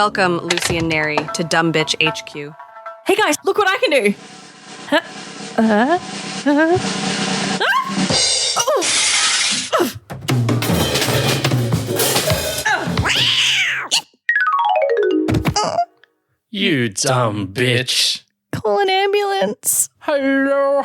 Welcome, Lucy and Nery, to Dumb Bitch HQ. Hey guys, look what I can do. You dumb bitch. Call an ambulance. Hello.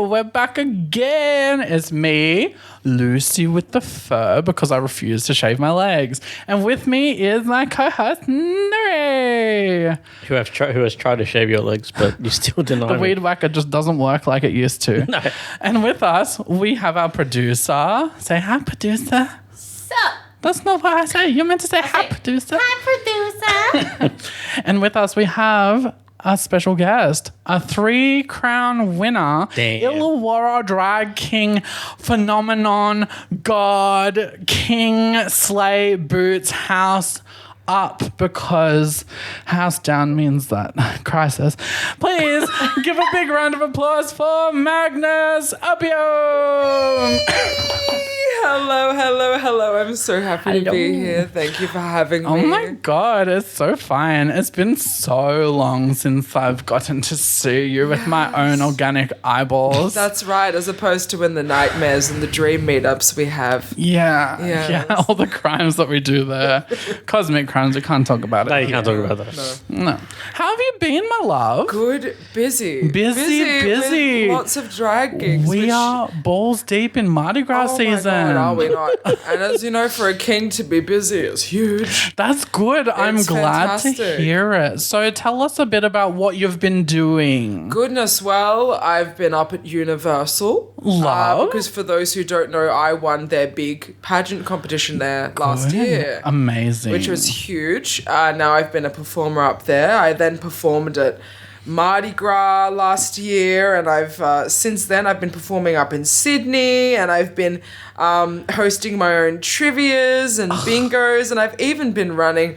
We're back again. It's me, Lucy with the fur, because I refuse to shave my legs. And with me is my co-host, Nery. Who has tried to shave your legs, but you still deny The me. weed whacker just doesn't work like it used to. No. And with us, we have our producer. Say hi, producer. Sup? That's not what I say. You're meant to say hi, producer. Hi, producer. And with us, we have a special guest, a 3-crown winner, Damn. Illawarra drag king, phenomenon, god, king, slay, boots, house up, because house down means that crisis. Please give a big round of applause for Magnus Opium. Hello. I'm so happy to be here. Thank you for having me. Oh my God, it's so fine. It's been so long since I've gotten to see you with my own organic eyeballs. That's right, as opposed to in the nightmares and the dream meetups we have. Yeah, all the crimes that we do there. Cosmic crimes, we can't talk about it. No, you can't talk about that. No. How have you been, my love? Good, busy. Busy. With lots of drag gigs. We which- are balls deep in Mardi Gras Oh my season. God, are we not? And as you know, for a king to be busy is huge. That's good. I'm It's glad to fantastic. hear it. So tell us a bit about what you've been doing. Goodness, well, I've been up at Universal. Love. Because for those who don't know, I won their big pageant competition there last year. Amazing. Which was huge. Now I've been a performer up there. I then performed at Mardi Gras last year, and I've since then I've been performing up in Sydney, and I've been hosting my own trivias and bingos, and I've even been running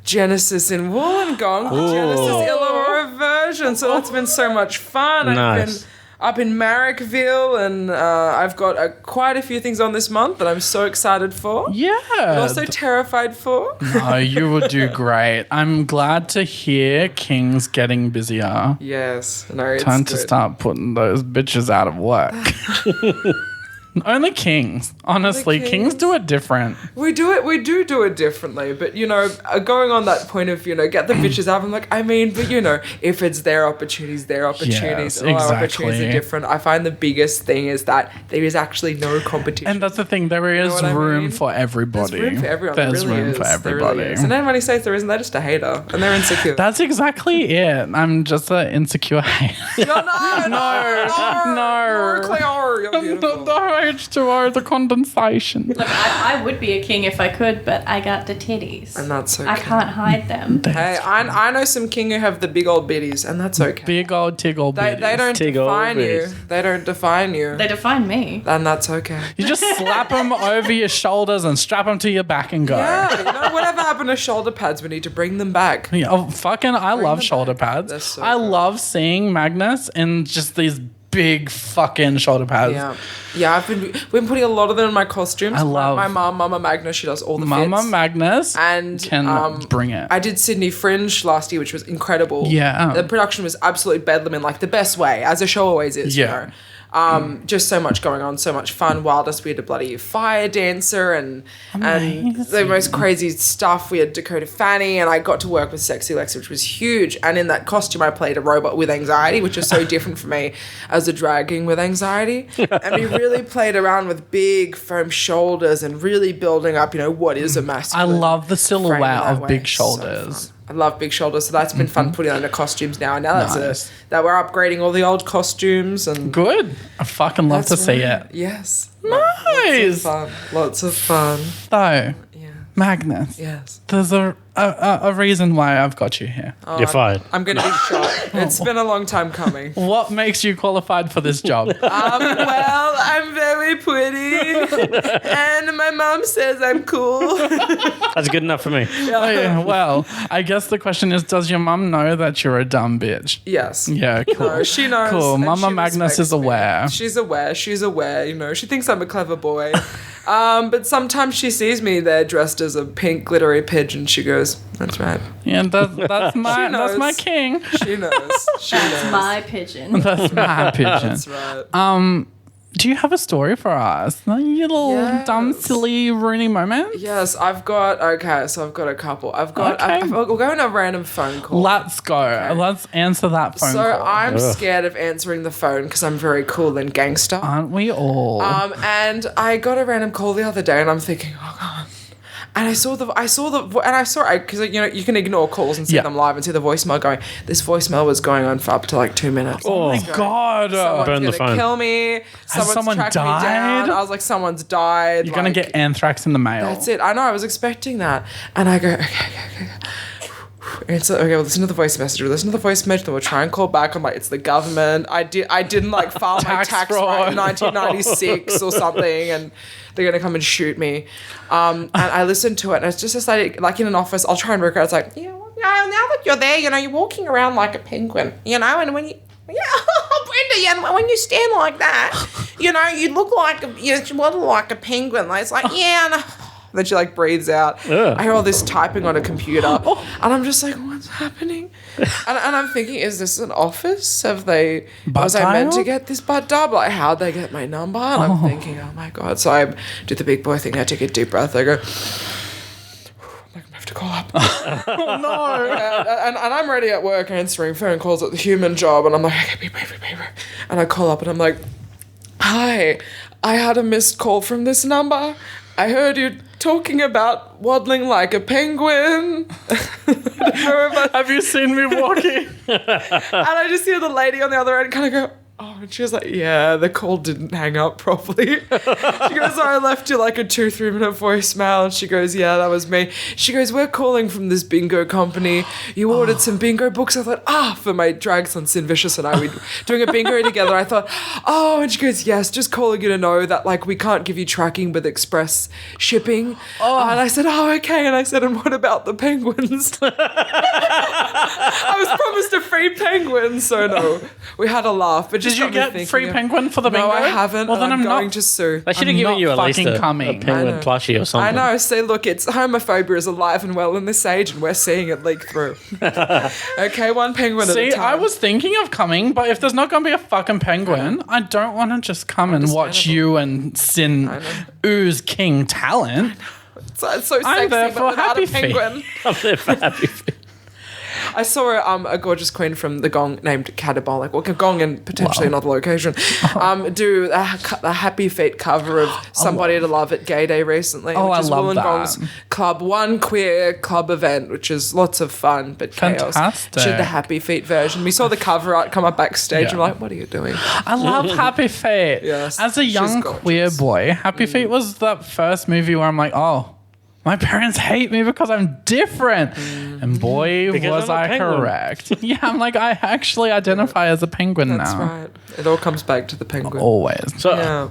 Genesis in Wollongong, the Genesis Illawarra version. So that's been so much fun. I've Nice. been up in Marrickville, and I've got quite a few things on this month that I'm so excited for. Yeah. But also terrified for. Oh, you will do great. I'm glad to hear King's getting busier. Yes. No, it's Time to good. start putting those bitches out of work. Only Kings. Honestly, Kings. Kings do it different. We do it differently, but going on that point of get the bitches out. I'm like, but if it's their opportunities, Yes, all our opportunities exactly. are different. I find the biggest thing is that there is actually no competition. And that's the thing. There is what I room mean? for everybody. There's room for everyone. There's There really room is. for There everybody. really is. And anyone who says there isn't, they're just a hater and they're insecure. That's exactly it. I'm just an insecure hater. no. Clear, you're the beautiful. H2O, the condensation. Look, I would be a king if I could, but I got the titties. And that's okay. I can't hide them. Hey, I know some king who have the big old biddies, and that's okay. Big old tiggle They bitties. don't Tig old define you. bitties. They don't define you. They define me. And that's okay. You just slap them over your shoulders and strap them to your back and go. Yeah, whatever happened to shoulder pads? We need to bring them back. Yeah, I love them shoulder back. pads. They're so I good. love seeing Magnus in just these big fucking shoulder pads. Yeah. I've been putting a lot of them in my costumes. I love- my mom, Mama Magnus. She does all the Mama fits. Magnus And can bring it. I did Sydney Fringe last year, which was incredible. Yeah. The production was absolutely bedlam in like the best way, as a show always is. Yeah. Just so much going on, so much fun, wildness. We had a bloody fire dancer and the most crazy stuff. We had Dakota Fanny, and I got to work with Sexy Lex, which was huge. And in that costume, I played a robot with anxiety, which is so different for me as a drag king with anxiety. And we really played around with big foam shoulders and really building up, what is a I masculine. love the frame in silhouette that of way. big So shoulders. fun. I love big shoulders, so that's been fun putting on the costumes now. And now Nice. that we're upgrading all the old costumes and Good. I fucking love to That's see right. it. Yes. Nice. Lots of fun. Though, Yeah. Magnus, Yes. there's a reason why I've got you here. You're fired. I'm going to be shot. It's been a long time coming. What makes you qualified for this job? Well, I'm very pretty. And my mom says I'm cool. That's good enough for me. Oh, yeah, well, I guess the question is, does your mum know that you're a dumb bitch? Yes. Yeah, cool. No, she knows. Cool. and Mama she Magnus respects is me. aware. She's aware. She thinks I'm a clever boy. But sometimes she sees me there dressed as a pink glittery pigeon. She goes, knows. That's right. Yeah, that's my knows. king. She knows. She knows. That's my pigeon. That's my pigeon. That's right. Do you have a story for us? You little Yes. dumb, silly, Rooney moment? Yes, I've got a couple. We'll go on a random phone call. Let's go. Let's answer that phone So call. I'm scared of answering the phone because I'm very cool and gangster. Aren't we all? And I got a random call the other day, and I'm thinking, oh god. And I saw because you can ignore calls and see Yeah. them live and see the voicemail going. This voicemail was going on for up to like 2 minutes. oh my God. Someone's Burn the gonna phone. kill me. Someone's someone tracked me died? down. I was like, someone's died. You're going to get anthrax in the mail. That's it. I know. I was expecting that, and I go, okay. And so, okay, we'll listen to the voice message. We'll listen to the voice message, then we'll try and call back. I'm like, it's the government. I didn't like file my tax right in 1996 or something, and they're gonna come and shoot me. And I listened to it, and it's just this like in an office. I'll try and work out. It's like, now that you're there, you're walking around like a penguin, and when you. Yeah, Brenda, when you stand like that, you look like a penguin. Like, it's like, yeah, no. Then she like breathes out. I hear all this typing on a computer, and I'm just like, what's happening? and I'm thinking, is this an office? Was I meant to get this butt dial? Like, how'd they get my number? And I'm thinking, oh my god. So I do the big boy thing. I take a deep breath. I go, I have to call up. Oh, no. And I'm already at work answering phone calls at the human job, and I'm like, okay, beep. And I call up, and I'm like, hi, I had a missed call from this number. I heard you talking about waddling like a penguin. Have you seen me walking? And I just hear the lady on the other end kind of go, oh, and she was like, yeah, the call didn't hang up properly. She goes, I left you like a 2-3 minute voicemail. And she goes, yeah, that was me. She goes, we're calling from this bingo company. You ordered some bingo books. I thought, for my drag son, Sin Vicious and I, we're doing a bingo together. I thought, and she goes, yes, just calling you to know that like we can't give you tracking with express shipping. And I said, okay. And I said, and what about the penguins? I was promised a free penguin. So no, we had a laugh. But Did you get free penguin for the bingo? No, I haven't. Well, then I'm I'm going not. to sue. They should I'm have given not you at least fucking a coming. penguin plushie or I something. know. See, look, it's homophobia is alive and well in this age, and we're seeing it leak through. Okay, one penguin at a See, time. I was thinking of coming, but if there's not going to be a fucking penguin, I don't want to just come and watch you and Sin ooze king talent. It's so sexy, I'm there but for without happy a penguin. I'm there for happy feet. I saw a gorgeous queen from the Gong named Catabolic, or Gong and potentially another location, do a Happy Feet cover of Somebody to Love at Gay Day recently, which I is love Wollongong's that. club, one queer club event, which is lots of fun, but chaos. Fantastic. She did the Happy Feet version. We saw the cover art come up backstage, Yeah. and we're like, what are you doing? I love Happy Feet. Yes, As a she's young gorgeous. queer boy, Happy Feet was that first movie where I'm like, my parents hate me because I'm different. And boy, Because was I'm a I penguin. correct. Yeah, I'm like, I actually identify as a penguin That's now. right. It all comes back to the penguin. Always. So, Yeah.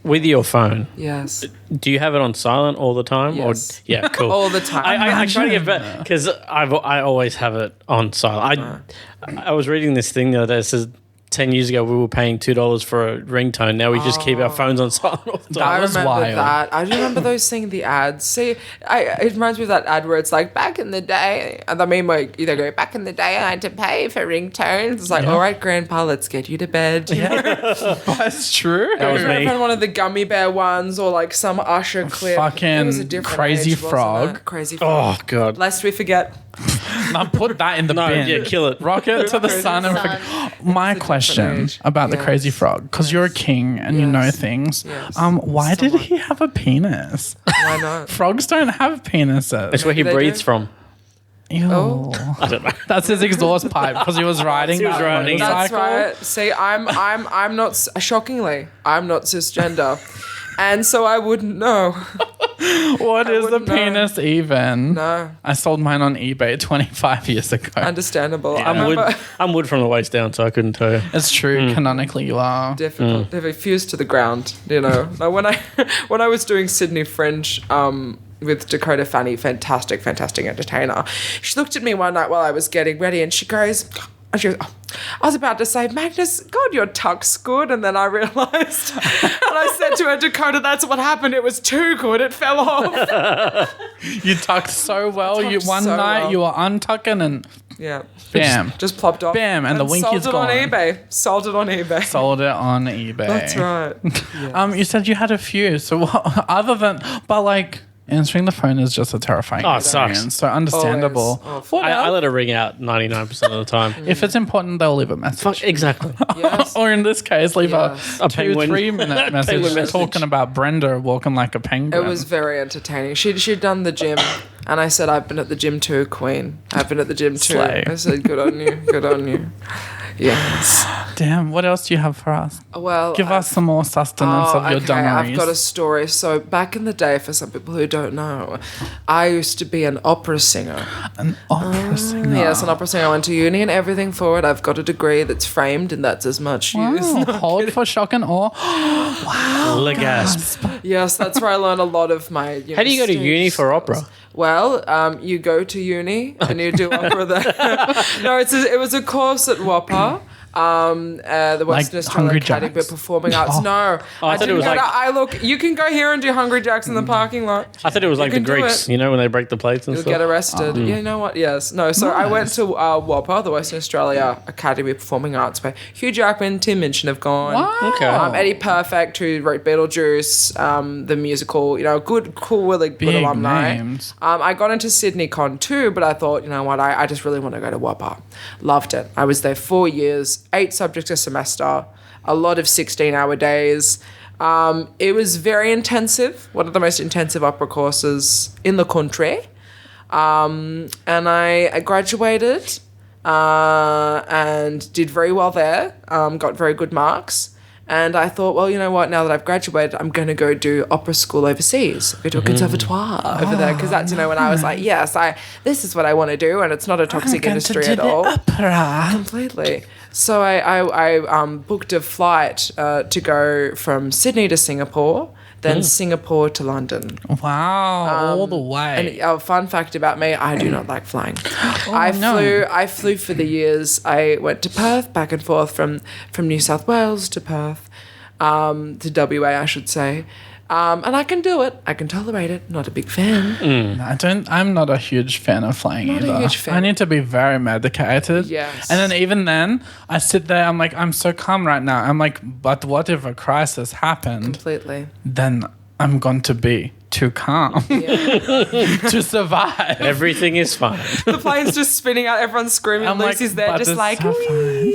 with your phone, Yes. do you have it on silent all the time? Yes. Or yeah, cool. All the time. I try to get better because I always have it on silent. I was reading this thing the other day that says 10 years ago we were paying $2 for a ringtone. Now we just keep our phones on silent all the time. That was remember wild. that. I remember those seeing the ads. See, it reminds me of that ad where it's like, back in the day, and I mean, like, they go, back in the day I had to pay for ringtones. It's like, all right, grandpa, let's get you to bed. You know? That's true. That was me. One of the gummy bear ones, or like some Usher clip. Fucking It was a different Crazy age, wasn't Frog. it? Crazy Frog. Oh, God. Lest we forget. Now put that in the No, bin. yeah, kill it. Rocket to the sun and Sun. My question age. about the Yes. Crazy Frog, because you're a king and you know Yes. things. Yes. Why did Somewhat. he have a penis? Why not? Frogs don't have penises. That's where he They breathes do. from. Ew. Oh. I don't know. That's his exhaust pipe because he was riding. He was that riding it. That's motorcycle. right. See, I'm not shockingly, I'm not cisgender, and so I wouldn't know. What is the wouldn't know. penis even? No, I sold mine on eBay 25 years ago. understandable. I I'm wood. remember I'm wood from the waist down, so I couldn't tell you. It's true. Canonically, you are. difficult. They're fused to the ground. You know, like when I was doing Sydney Fringe. With Dakota Fanny, fantastic entertainer. She looked at me one night while I was getting ready and she goes, And she goes, oh, I was about to say, Magnus, God, your tuck's good. And then I realised, and I said to her, Dakota, that's what happened. It was too good. It fell off. You tucked so well. One so night well. you were untucking and Yeah. bam. Just plopped off. Bam, and the winky's sold it gone. on eBay. Sold it on eBay. Sold it on eBay. That's right. You said you had a few. So what, other than, but like answering the phone is just a terrifying Oh, it sucks. experience. So understandable. Always. What I else? let it ring out 99% of the time. If it's important, they'll leave a message. Fuck, exactly. Yes. Or in this case, leave Yes. a A penguin. 2-3 minute message, Penguin message. talking about Brenda walking like a penguin. It was very entertaining. She'd done the gym, and I said, I've been at the gym too, Queen. I've been at the gym too. Slay. I said, good on you. Good on you. Yes. Damn, what else do you have for us? Well, Give us some more sustenance of your dungarees. I've got a story. So back in the day, for some people who don't know, I used to be an opera singer. An opera singer. Yes, an opera singer. I went to uni and everything for it. I've got a degree that's framed, and that's as much use. Wow, hold for shock and awe. Le gasp. Yes, that's where I learned a lot of my. How do you go to uni for opera? Well, you go to uni and you do opera there. No, it was a course at WAPA. The Western Australia Hungry Academy Jacks? of Performing Arts. No, I thought it was didn't go like- to- I look. You can go here and do Hungry Jacks in the parking lot. I thought it was like the can do Greeks, it. you know, when they break the plates and You'll stuff. get arrested. You know what? Yes. No. So I went to WAPA, the Western Australia Academy of Performing Arts, where Hugh Jackman, Tim Minchin have gone. Wow. Okay. Eddie Perfect, who wrote Beetlejuice, the musical, good, cool, really good Big alumni. names. I got into Sydney Con too, but I thought, you know what, I just really want to go to WAPA. Loved it. I was there 4 years, 8 subjects a semester, a lot of 16-hour days. It was very intensive, one of the most intensive opera courses in the country. And I graduated and did very well there, got very good marks. And I thought, well, you know what? Now that I've graduated, I'm going to go do opera school overseas. Go to a conservatoire over there, because that's, when I was like, yes, this is what I want to do, and it's not a toxic industry at all. Opera. Completely. So I booked a flight to go from Sydney to Singapore, then Singapore to London. Wow, all the way. And a fun fact about me, I do not like flying. I flew for the years. I went to Perth, back and forth from New South Wales to Perth, to WA, I should say. And I can do it. I can tolerate it. Not a big fan. I'm not a huge fan of flying Not a either. huge fan. I need to be very medicated. Yes. And then even then, I sit there, I'm like, I'm so calm right now. I'm like, but what if a crisis happened? Completely. Then I'm going to be too calm to survive. Everything is fine. The plane's just spinning out. Everyone's screaming. I'm Lucy's there but just it's like, so fine.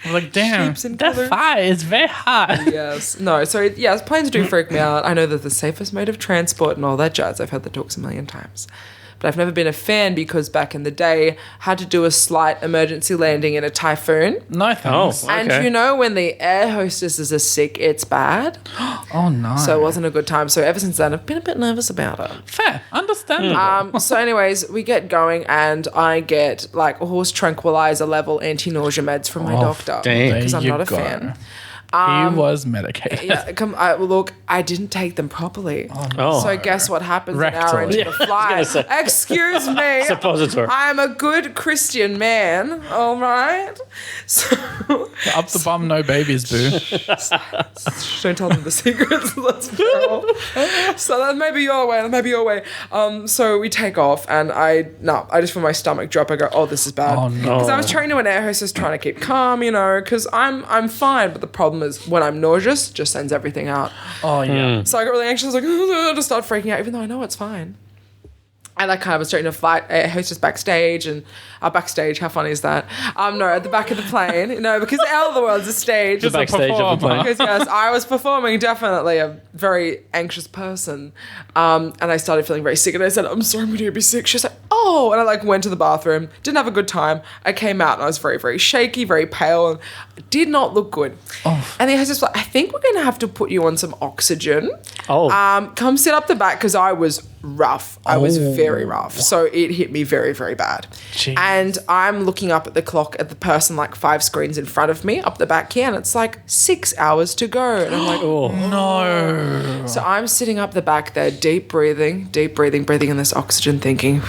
I'm like, damn, Shapes and that colours. fire is very hot. yes. No, so yes, planes do freak me out. I know they're the safest mode of transport and all that jazz. I've heard the talks a million times. But I've never been a fan because back in the day, had to do a slight emergency landing in a typhoon. No thanks. Oh. And Okay. you know when the air hostesses are sick, it's bad. Oh, no. So it wasn't a good time. So ever since then, I've been a bit nervous about it. Fair. Understandable. So anyways, we get going and I get like horse tranquilizer level anti-nausea meds from my doctor. damn. Because There I'm you not a go. fan. He was medicated. Yeah, look, I didn't take them properly. Oh. So guess what happens an hour Rectally. into Yeah, the I was flight? gonna say. Excuse me. Suppository. I am a good Christian man, all right? So Up the bum, no babies, boo. don't tell them the secrets. That's terrible. So that may be your way, that may be your way. So we take off and I just feel my stomach drop. I go, oh, this is bad. Oh, no. Because I was trained to an air hostess trying to keep calm, because I'm fine, but the problem is when I'm nauseous, it just sends everything out. Oh, yeah. So I got really anxious, like, just start freaking out, even though I know it's fine. And I kind of was straight in a flight, hostess backstage, and backstage, how funny is that? No, at the back of the plane, because all the world's a stage. The backstage of the plane. Because yes, I was performing, definitely a very anxious person, and I started feeling very sick. And I said, "I'm sorry, I'm going to be sick." She was like, "Oh," and I went to the bathroom, didn't have a good time. I came out and I was very, very shaky, very pale, and did not look good. And the hostess was like, "I think we're going to have to put you on some oxygen. Oh. Come sit up the back," because I was rough. I was very rough, so it hit me very, very bad. Jeez. And I'm looking up at the clock at the person like 5 screens in front of me up the back here, and it's like 6 hours to go. And I'm like, No. so I'm sitting up the back there, deep breathing in this oxygen, thinking,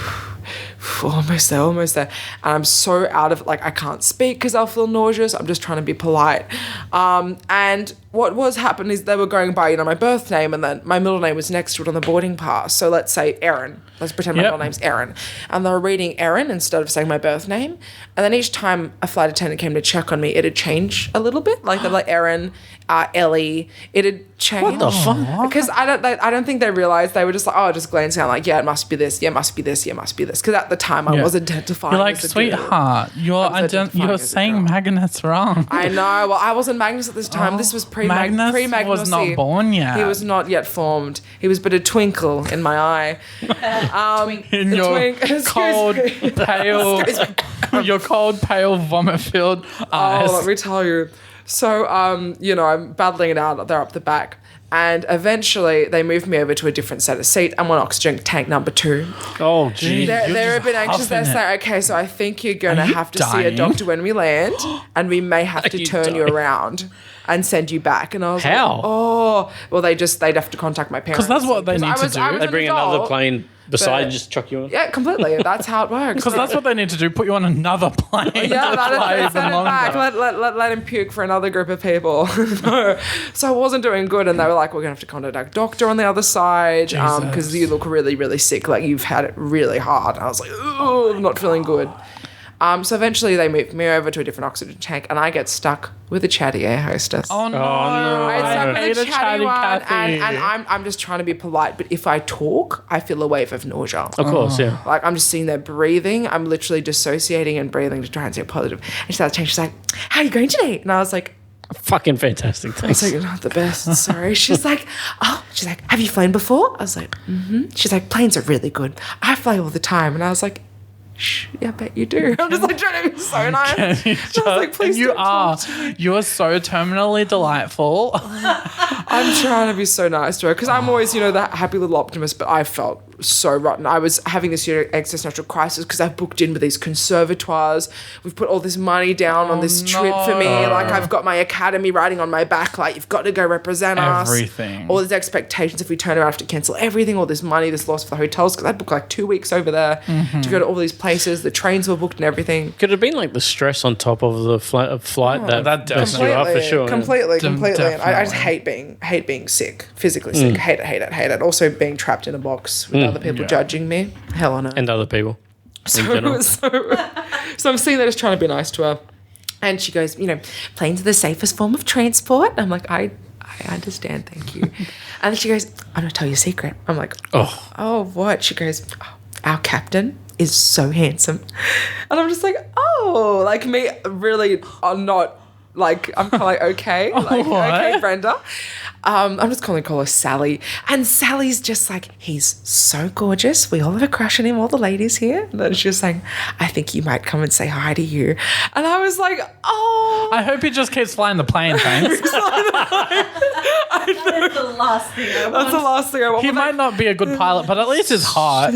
almost there, almost there. And I'm so out of, like, I can't speak because I'll feel nauseous. I'm just trying to be polite. And what was happening is they were going by, you know, my birth name, and then my middle name was next to it on the boarding pass. So let's say Erin. Let's pretend my middle name's Erin. And they were reading Erin instead of saying my birth name. And then each time a flight attendant came to check on me, it'd change a little bit. Like, they're like Erin, Ellie. It'd change. What the fuck? Because I don't think they realized. They were just like, just glancing out like, yeah, it must be this, yeah, it must be this, yeah, it must be this. Because at the time I was identifying. You're like, as a sweetheart, you're saying Magnus wrong. I know. Well, I wasn't Magnus at this time. This was Magnus pre-Magnus. was not born yet. He was not yet formed. He was but a twinkle in my eye. In your cold, pale, your cold, pale, vomit-filled eyes. Oh, let me tell you. So, you know, I'm battling it out there up the back. And eventually they moved me over to a different set of seat. I'm on oxygen tank number 2. Oh, geez. They're a bit anxious. They're saying, okay, so I think you're going to have to see a doctor when we land, and we may have to turn you around and send you back. And I was like, oh. Well, they'd have to contact my parents. Because that's what they need to do. They bring another plane beside and just chuck you on. Yeah, completely. That's how it works. Because that's what they need to do, put you on another plane. Yeah, let send it back. Let him puke for another group of people. No. So I wasn't doing good, and they were like, we're going to have to contact a doctor on the other side because you look really, really sick. Like, you've had it really hard. And I was like, ooh, I'm not feeling good. So eventually they moved me over to a different oxygen tank, and I get stuck with a chatty air hostess. Oh no! I hate a chatty one, Cathy. and I'm just trying to be polite, but if I talk, I feel a wave of nausea. Of course, yeah. Like, I'm just sitting there breathing. I'm literally dissociating and breathing to try and stay positive. And she starts changing. She's like, "How are you going today?" And I was like, fucking fantastic. Thanks. I was like, "Not the best. Sorry." She's like, "Have you flown before?" I was like, "Mm-hmm." She's like, "Planes are really good. I fly all the time." And I was like, shh, yeah, I bet you do. I'm just like trying to be so nice. I was like, please don't talk to me. You are so terminally delightful. I'm trying to be so nice to her because I'm always, you know, that happy little optimist, but I felt so rotten. I was having this, you know, existential crisis because I booked in with these conservatoires. We've put all this money down on this trip for me. Like, I've got my academy riding on my back. Like, you've got to go represent us. Everything. All these expectations. If we turn around, I have to cancel everything. All this money, this loss for the hotels because I booked like 2 weeks over there to go to all these places. The trains were booked and everything. Could have been like the stress on top of the flight that messed you up for sure. Completely. And I just hate being sick, physically sick. Hate it. Also being trapped in a box with other people judging me. Hell on earth. And other people. So I'm sitting there just trying to be nice to her. And she goes, you know, planes are the safest form of transport. I'm like, I understand, thank you. And then she goes, I'm going to tell you a secret. I'm like, oh, what? She goes, our captain is so handsome. And I'm just like, oh, like me really I'm not, like, I'm kind of like, okay. Like, okay, Brenda. I'm just calling her Sally. And Sally's just like, he's so gorgeous. We all have a crush on him, all the ladies here. And then she was saying, I think you might come and say hi to you. And I was like, oh. I hope he just keeps flying the plane, thanks. That's the last thing I want. That's the last thing I want. He might not be a good pilot, but at least he's hot.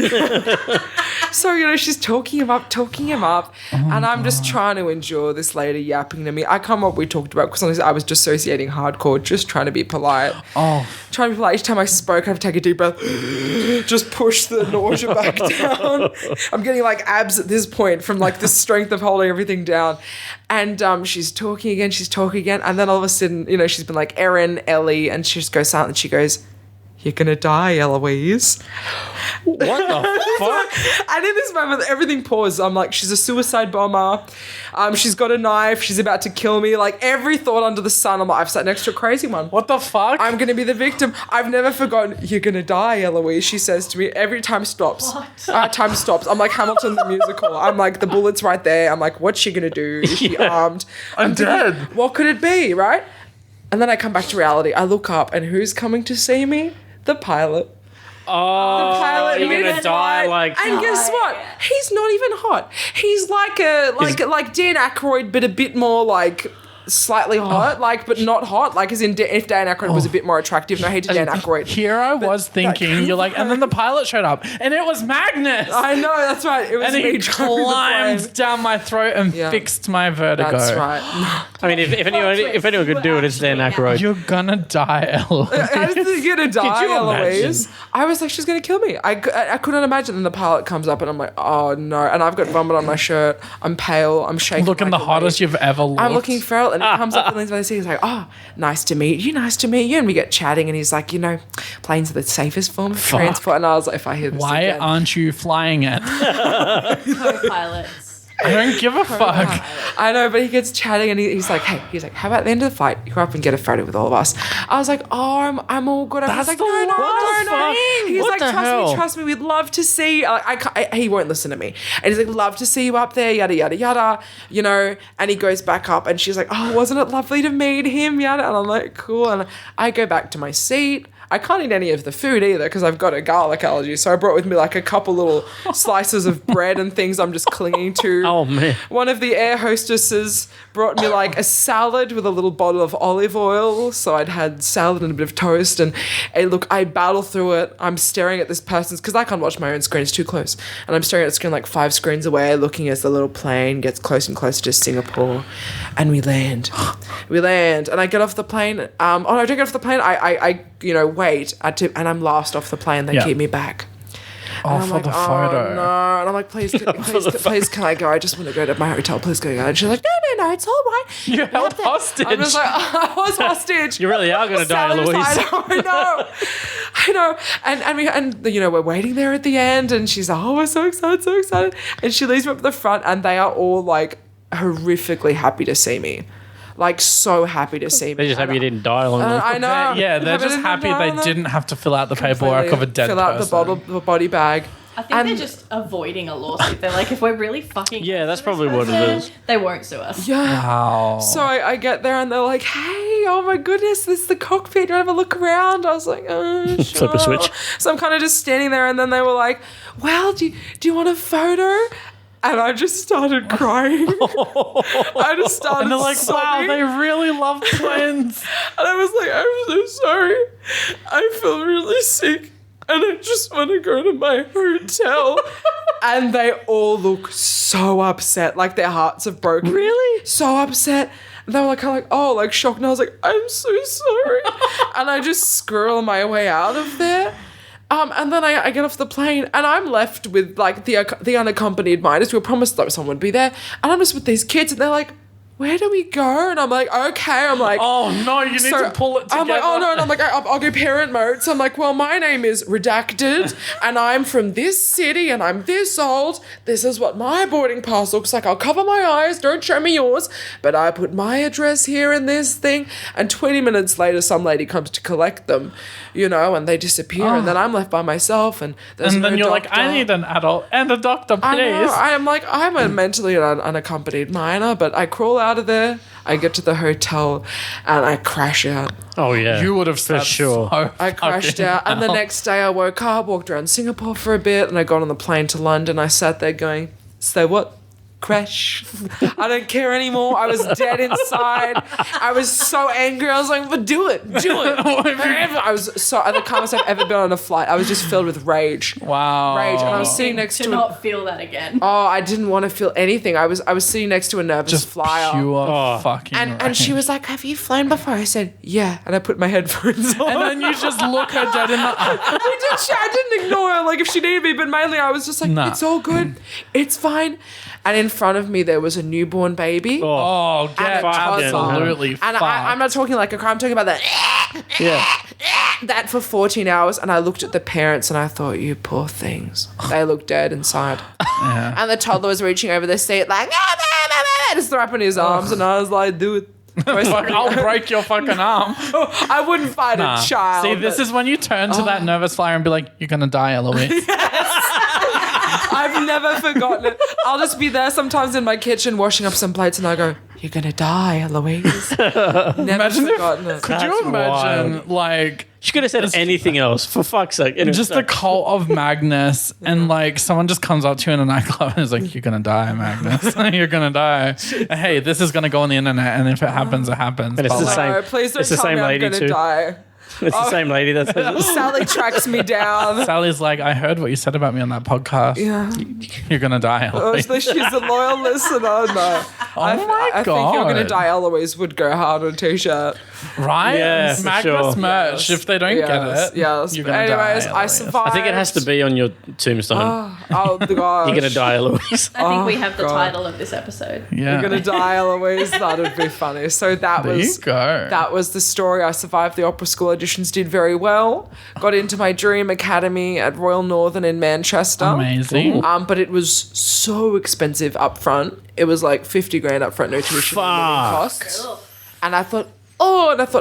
So, you know, she's talking him up. And I'm just trying to endure this lady yapping to me. I can't remember what we talked about because I was dissociating hardcore, just trying to be polite. Trying to be polite. Each time I spoke, I have to take a deep breath, just push the nausea back down. I'm getting like abs at this point from like the strength of holding everything down. And she's talking again. And then all of a sudden, you know, she's been like Erin, Ellie, and she just goes silent and she goes, "You're gonna die, Eloise." What the fuck? And in this moment, everything paused. I'm like, she's a suicide bomber. She's got a knife. She's about to kill me. Like, every thought under the sun. I'm like, I've sat next to a crazy one. What the fuck? I'm gonna be the victim. I've never forgotten. "You're gonna die, Eloise," she says to me. Every time stops. Time stops. I'm like Hamilton the musical. I'm like, the bullet's right there. I'm like, what's she gonna do? Is she armed? I'm dead. What could it be, right? And then I come back to reality. I look up, and who's coming to see me? The pilot. Oh, The pilot. you're gonna die like. And guess what? He's not even hot. He's like Dan Aykroyd, but a bit more like slightly hot, like, but not hot. Like, as in, if Dan Aykroyd was a bit more attractive. No hate to Dan Aykroyd. Here I was thinking, you're like, and then the pilot showed up, and it was Magnus. I know, that's right. It was and me he driving the plane. climbed down my throat and fixed my vertigo. That's right. I mean, if anyone could do it, it's Dan Aykroyd. You're gonna die, Eloise. I was gonna die, you Eloise. imagine? I was like, she's gonna kill me. I couldn't imagine. And the pilot comes up, and I'm like, oh no. And I've got vomit on my shirt. I'm pale. I'm shaking. Looking like the a hottest leaf. you've ever looked. I'm looking feral, and he comes up and leans by the seat. He's like, oh, nice to meet you. Nice to meet you. And we get chatting, and he's like, planes are the safest form of transport. And I was like, if I hear this Why again. aren't you flying it? Co-pilots. I don't give a fuck. I know, but he gets chatting and he's like, how about the end of the flight? You come up and get a photo with all of us. I was like, oh, I'm all good. I was That's like, the no. last thing. He's What like, the hell? trust me, we'd love to see. He won't listen to me. And he's like, love to see you up there, yada, yada, yada, and he goes back up and she's like, oh, wasn't it lovely to meet him, yada. And I'm like, cool. And I go back to my seat. I can't eat any of the food either because I've got a garlic allergy. So I brought with me like a couple little slices of bread and things I'm just clinging to. Oh, man. One of the air hostesses brought me like a salad with a little bottle of olive oil. So I'd had salad and a bit of toast. And look, I battle through it. I'm staring at this person's, because I can't watch my own screen. It's too close. And I'm staring at the screen like 5 screens away, looking as the little plane gets closer and closer to Singapore. And we land. And I get off the plane. I don't get off the plane. I wait. And I'm last off the plane. They keep me back. Oh, And I'm for like, the photo. Oh, no. And I'm like, please, can I go? I just want to go to my hotel. Please go. And she's like, no, it's all right. You held hostage. I'm just like, I was hostage. You really are going to die, Sally's Louise. I know. And we're waiting there at the end, and she's like, oh, we're so excited. And she leads me up to the front, and they are all like horrifically happy to see me. Like, so happy to see me. They're just happy you didn't die along the way. I know. They're just happy they didn't have to fill out the paperwork of a dead Fill out person. the body bag. I think they're just avoiding a lawsuit. They're like, if we're really fucking Yeah, that's this probably what it person, is. They won't sue us. Yeah. Wow. So I get there and they're like, hey, oh my goodness, this is the cockpit. Do you want to have a look around? I was like, sure. Flip a switch. So I'm kind of just standing there, and then they were like, well, do you want a photo? And I just started crying. I just started And they're like, wow, sobbing. they really love twins. And I was like, I'm so sorry. I feel really sick. And I just want to go to my hotel. And they all look so upset. Like their hearts have broken. Really? So upset. And they were like, kind of like, oh, like shocked. And I was like, I'm so sorry. And I just squirrel my way out of there. And then I get off the plane, and I'm left with like the unaccompanied minors. We were promised that someone would be there, and I'm just with these kids, and they're like, where do we go? And I'm like, okay. I'm like, Oh, no, you need to pull it together. I'm like, oh no, and I'm like, I'll go parent mode. So I'm like, well, my name is Redacted, and I'm from this city, and I'm this old. This is what my boarding pass looks like. I'll cover my eyes. Don't show me yours. But I put my address here in this thing. And 20 minutes later, some lady comes to collect them, and they disappear. And then I'm left by myself, and there's And then no you're like, doctor. I need an adult and a doctor, please. I know. I'm like, I'm a mentally unaccompanied minor, but I crawl out of there. I get to the hotel and I crash out. Oh, yeah. You would have For said sure. so I crashed fucking out. And the hell. next day I woke up, walked around Singapore for a bit, and I got on the plane to London. I sat there going, so what? Crash. I don't care anymore. I was dead inside. I was so angry. I was like, but do it. I was so the calmest I've ever been on a flight. I was just filled with rage. Wow. Rage. And I was sitting next to to not feel that again. Oh, I didn't want to feel anything. I was sitting next to a nervous Just flyer. pure fucking And she was like, have you flown before? I said, yeah. And I put my headphones on. And then you just look her dead in the eye. I didn't ignore her like if she needed me, but mainly I was just like, Nah. it's all good. It's fine. And in front of me there was a newborn baby. Oh, get toddler. absolutely And I'm not talking like a cry. I'm talking about that. Yeah. That for 14 hours. And I looked at the parents and I thought, you poor things. They look dead inside. And the toddler was reaching over the seat like, just wrapping his arms. And I was like, do it. Fuck, I'll break your fucking arm. I wouldn't fight a child. See, this but is when you turn to that nervous flyer and be like, you're going to die, Eloise. I've never forgotten it. I'll just be there sometimes in my kitchen washing up some plates and I go, "You're going to die, Eloise." Never forgotten it. Could you That's imagine, wild. like, She could have said anything else, for fuck's sake. Anyway, just the cult of Magnus, and like someone just comes up to you in a nightclub and is like, "You're gonna die, Magnus. You're gonna die. Hey, this is gonna go on the internet, and if it happens, it happens." And it's But, the like, same. No, please don't It's the tell same me I'm lady going to too. die. It's the same lady that says it. Sally tracks me down. Sally's like, "I heard what you said about me on that podcast. Yeah. You're gonna die." Oh, Eloise." so she's a loyal listener. No. I think You're Gonna God. Die Eloise would go hard on a t-shirt. Right? Yeah, for Magnus sure. merch. If they don't get Yes, it, yes. you're But gonna anyways, die. I Eloise. survived. I think it has to be on your tombstone. Oh, the gosh. You're gonna die, Eloise. I think we have the God. title of this episode. Yeah. You're gonna die, Eloise. That would be funny. So that There you was go. that was the story. I survived the opera school auditions, did very well. Got into my dream academy at Royal Northern in Manchester. Amazing. But it was so expensive up front. It was like 50 grand up front, no tuition and living costs. And I thought,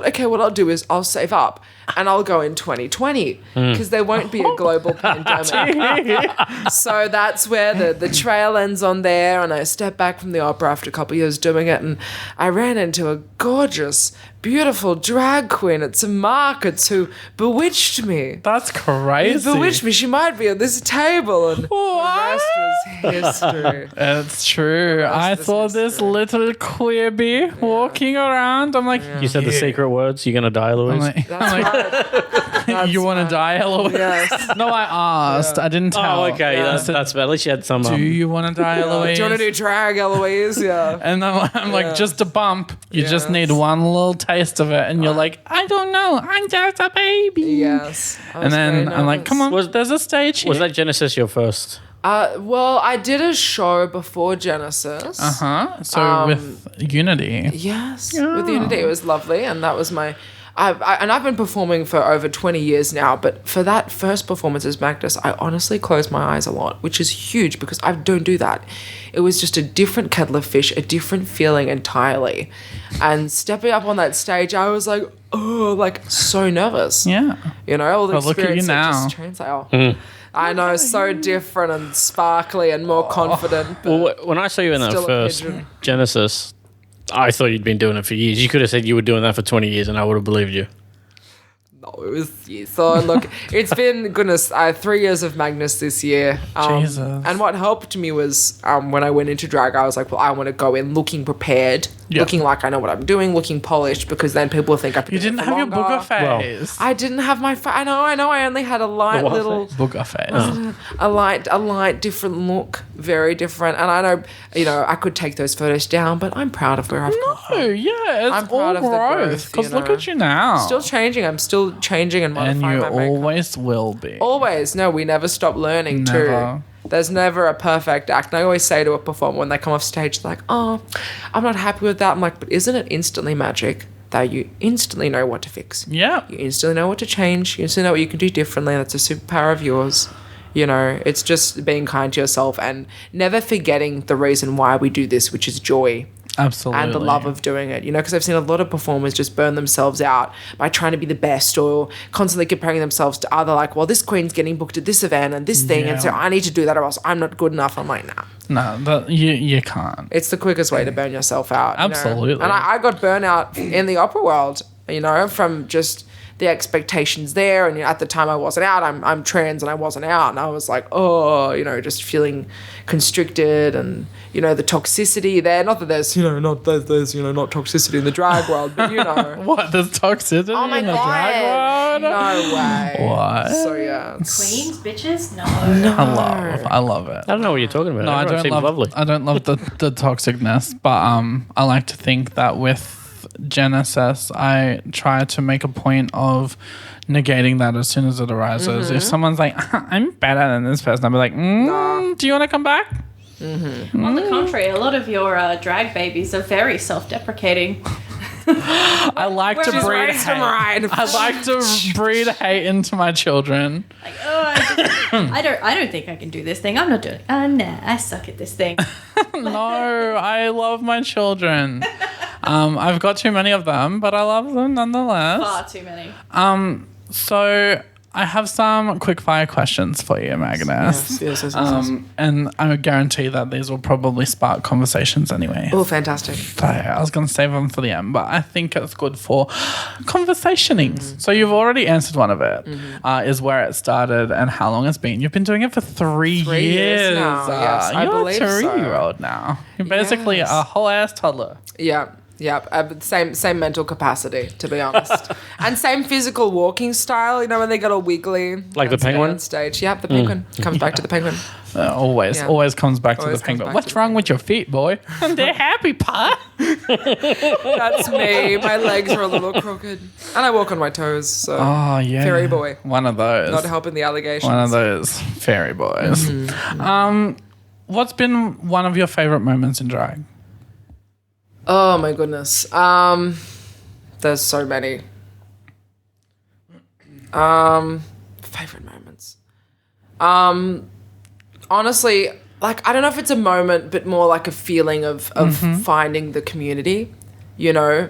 okay, what I'll do is I'll save up and I'll go in 2020 because there won't be a global pandemic. So that's where the trail ends on there. And I stepped back from the opera after a couple of years doing it. And I ran into a gorgeous, beautiful drag queen at some markets who bewitched me. That's crazy. Bewitched me. She might be at this table. And the rest was history. It's true. I is saw this little queerbie walking around. I'm like, You said the secret words. You're gonna die, I'm Eloise. like, That's right. you want to die, Eloise? Yes. No, I asked. I didn't tell. Oh, okay. Yeah. That's bad. At least you had some. Do you want to die, Eloise? Do you want to do drag, Eloise? Yeah. And I'm like, just a bump. You just Yes. need one little taste of it. And you're like, I don't know. I'm just a baby. Yes. I And was then very I'm like, nervous. come on, there's a stage here. Was that Genesis your first? Well, I did a show before Genesis. So with Unity. Yes, with Unity, it was lovely, and that was my. I've been performing for over 20 years now, but for that first performance as Magnus, I honestly closed my eyes a lot, which is huge because I don't do that. It was just a different kettle of fish, a different feeling entirely. And stepping up on that stage, I was like, oh, like so nervous. Yeah. You know, all the Well, look at you experience now. just translate. Oh. I know, so different and sparkly and more confident. But Well, when I saw you in that Still a first pigeon. Genesis, I thought you'd been doing it for years. You could have said you were doing that for 20 years, and I would have believed you. no, it was so look. It's been 3 years of Magnus this year. Jesus. And what helped me was when I went into drag, I was like, well, I want to go in looking prepared, Yeah. looking like I know what I'm doing, looking polished, because then people will think I've been You doing didn't it for have your longer. booger face. I didn't have my. I know. I only had a light what little. Booger face. A light, different look, very different. And I know, I could take those photos down, but I'm proud of where I've come Oh, from. yeah. It's I'm proud all of the growth. growth, Because you look know. at you now. Still changing. I'm still changing and modifying and you my makeup. always will be. Always. No, we never stop learning Never. too. There's never a perfect act. And I always say to a performer when they come off stage, like, oh, I'm not happy with that. I'm like, but isn't it instantly magic that you instantly know what to fix? Yeah. You instantly know what to change. You instantly know what you can do differently. That's a superpower of yours. You know, it's just being kind to yourself and never forgetting the reason why we do this, which is joy. Absolutely. And the love of doing it, because I've seen a lot of performers just burn themselves out by trying to be the best or constantly comparing themselves to other, like, well, this queen's getting booked at this event and this thing, and so Yeah. I need to do that or else I'm not good enough. I'm like, nah. No, you can't. It's the quickest way to burn yourself out. you know? Absolutely. And I got burnout in the opera world, from just the expectations there. And at the time I wasn't out. I'm trans and I wasn't out. And I was like, just feeling constricted and, the toxicity there. Not that there's, not toxicity in the drag world, but What? There's toxicity Oh my in the God. drag world? No way. What? So yeah. Queens, bitches? No. I love it. I don't know what you're talking about. No, I Everyone don't seems love. lovely. I don't love the toxicness, but I like to think that with Genesis, I try to make a point of negating that as soon as it arises. If someone's like, I'm better than this person, I'll be like, do you want to come back? On the contrary, a lot of your drag babies are very self-deprecating. I like to She's breed raised them hate. right. I like to breed hate into my children. Like, I don't think I can do this thing. I'm not doing it. Nah, I suck at this thing. No, I love my children. I've got too many of them, but I love them nonetheless. Far too many. So I have some quick fire questions for you, Magnus. Yes. And I guarantee that these will probably spark conversations anyway. Oh, fantastic. I was going to save them for the end, but I think it's good for conversationing. So you've already answered one of it. Is where it started and how long it's been. You've been doing it for 3 years now. Yes, I believe so. You're a 3-year-old now. You're basically a whole ass toddler. Yeah. Same mental capacity, to be honest, and same physical walking style. You know, when they get all wiggly, like the penguin on stage. Yeah, the penguin comes back to the penguin. Always comes back to the penguin. What's wrong with your feet, boy? They're happy, pa. That's me. My legs are a little crooked, and I walk on my toes. So, fairy boy. One of those. Not helping the allegations. One of those fairy boys. What's been one of your favorite moments in drag? Oh my goodness. There's so many. Favorite moments. Honestly, like, I don't know if it's a moment, but more like a feeling of finding the community, you know?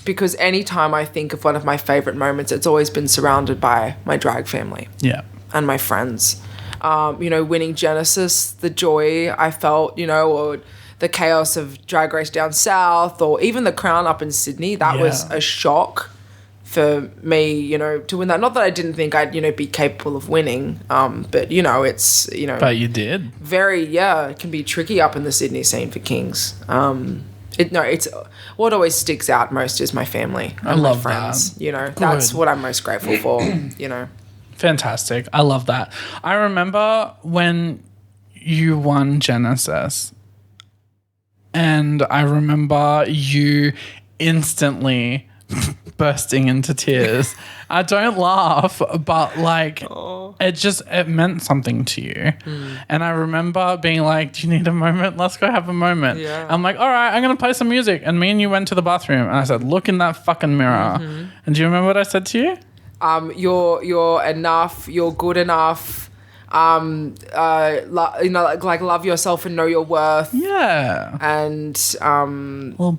Because anytime I think of one of my favorite moments, it's always been surrounded by my drag family. Yeah. And my friends. You know, winning Genesis, the joy I felt, you know, or the chaos of Drag Race down south, or even the crown up in Sydney. That was a shock for me, you know, to win that. Not that I didn't think I'd, you know, be capable of winning, but, you know, it's, you know. But you did. It can be tricky up in the Sydney scene for Kings. It's what always sticks out most is my family and my friends. That. You know, that's what I'm most grateful for, you know. Fantastic. I love that. I remember when you won Genesis. And I remember you instantly bursting into tears. I don't laugh, but like it meant something to you. And I remember being like, do you need a moment? Let's go have a moment. Yeah. I'm like, all right, I'm going to play some music. And me and you went to the bathroom and I said, look in that fucking mirror. And do you remember what I said to you? You're enough. You're good enough. Love yourself and know your worth. Yeah. And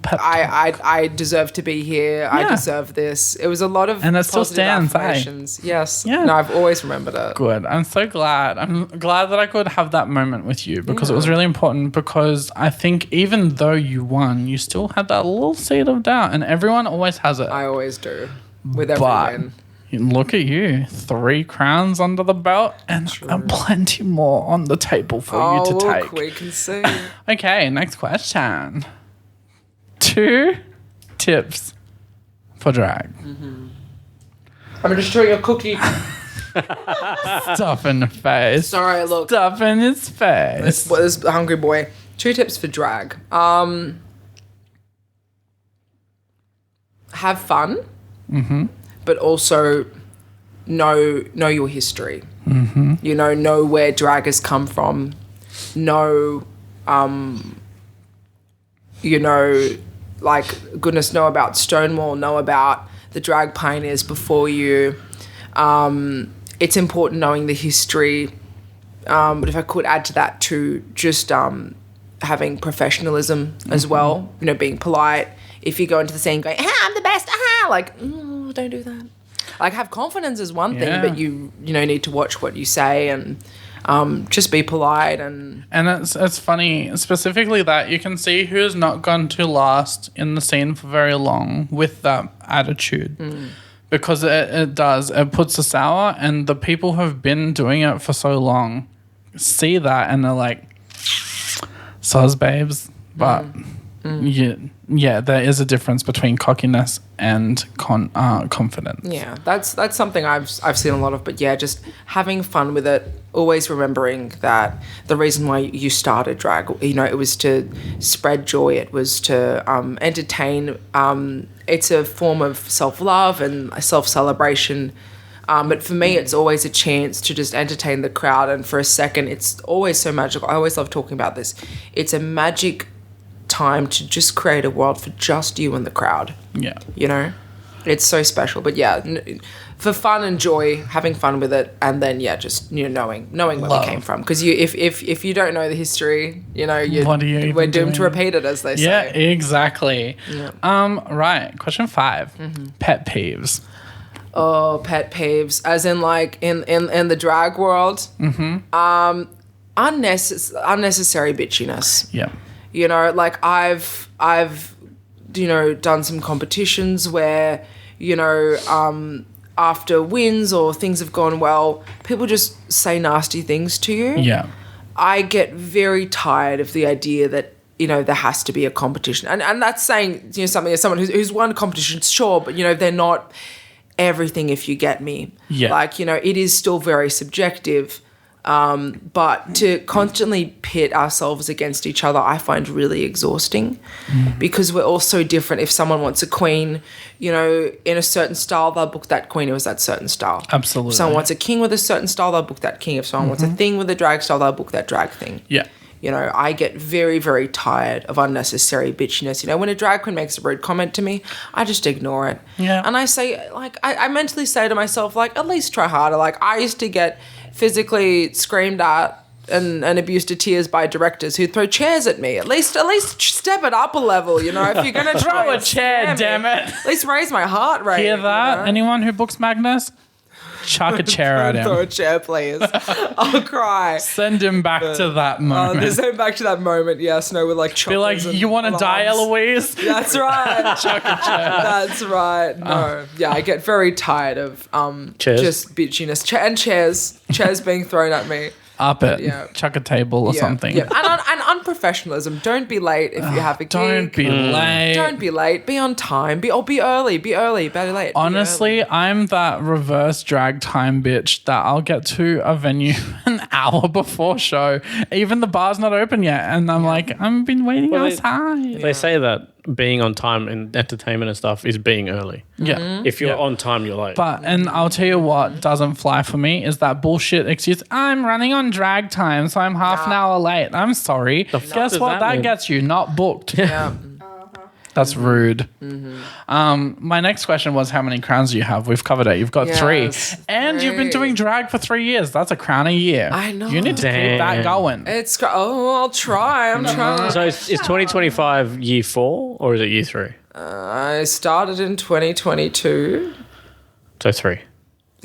pep I deserve to be here. I deserve this. It was a lot of and it still positive stands. affirmations. Yes. Yeah. No, I've always remembered it. Good. I'm so glad. I'm glad that I could have that moment with you because it was really important. Because I think even though you won, you still had that little seed of doubt, and everyone always has it. I always do with every win. Look at you, 3 crowns under the belt and plenty more on the table for you to take. We can see. Okay, next question. 2 tips for drag. I'm just showing a cookie. Stuff in the face. Sorry, look. Stuff in his face. This hungry boy. 2 tips for drag. Have fun. But also know your history. You know where drag has come from. Know about Stonewall, know about the drag pioneers before you. It's important knowing the history. But if I could add to that too, just having professionalism as well, you know, being polite. If you go into the scene going, I'm the best, don't do that. Like, have confidence is one thing, but you need to watch what you say and just be polite. And it's funny, specifically that you can see who's not going to last in the scene for very long with that attitude. Because it puts a sour, and the people who have been doing it for so long see that and they're like, soz babes. But there is a difference between cockiness and confidence. Yeah, that's something I've seen a lot of. But yeah, just having fun with it. Always remembering that the reason why you started drag, you know, it was to spread joy. It was to entertain. It's a form of self-love and self-celebration. But for me, it's always a chance to just entertain the crowd. And for a second, it's always so magical. I always love talking about this. It's a magic time to just create a world for just you and the crowd. Yeah. You know? It's so special. But yeah, for fun and joy, having fun with it, and then just knowing where we came from. Because if you don't know the history, you know, we're doomed to repeat it, as they say. Yeah, exactly. Yeah. Right. Question 5. Pet peeves. Oh, pet peeves, as in like in the drag world. Unnecessary bitchiness. Yeah. You know, like I've done some competitions where, after wins or things have gone well, people just say nasty things to you. Yeah. I get very tired of the idea that, there has to be a competition. And that's saying, something as someone who's won competitions, sure, but, they're not everything, if you get me. Yeah. Like, it is still very subjective. But to constantly pit ourselves against each other, I find really exhausting because we're all so different. If someone wants a queen, in a certain style, they'll book that queen who has that certain style. Absolutely. If someone wants a king with a certain style, they'll book that king. If someone wants a thing with a drag style, they'll book that drag thing. Yeah. I get very, very tired of unnecessary bitchiness. When a drag queen makes a rude comment to me, I just ignore it. Yeah. And I say, like, I mentally say to myself, like, at least try harder. Like, I used to get physically screamed at and abused to tears by directors who throw chairs at me. At least step it up a level, if you're gonna try Throw a and chair, scare me, damn it. At least raise my heart rate. Hear that? Anyone who books Magnus? Chuck a chair at Throw him. a chair, please. I'll cry. Send him back to that moment. Send back to that moment. Yes, no, with like choppers. Be like, and you want to die, alarms. Eloise? That's right. Chuck a chair. That's right. No. Yeah, I get very tired of Chairs? just bitchiness. And chairs being thrown at me. Up it. Yeah. Chuck a table or something. Yeah. And unprofessionalism. Don't be late if you have a gig. Don't be late. Don't be late. Be on time. Be early. Be early. Better late. Be Honestly, early. I'm that reverse drag time bitch that I'll get to a venue an hour before show. Even the bar's not open yet. And I'm like, I've been waiting outside. They say that being on time in entertainment and stuff is being early. Yeah. If you're on time, you're late. And I'll tell you what doesn't fly for me is that bullshit excuse. I'm running on drag time, so I'm half an hour late. I'm sorry. Guess does what? that mean? Gets you not booked. Yeah. That's rude. My next question was, how many crowns do you have? We've covered it. You've got three. And you've been doing drag for 3 years. That's a crown a year. I know. You need to keep that going. I'll try. I'm trying. So is 2025 year 4 or is it year 3? I started in 2022. So 3,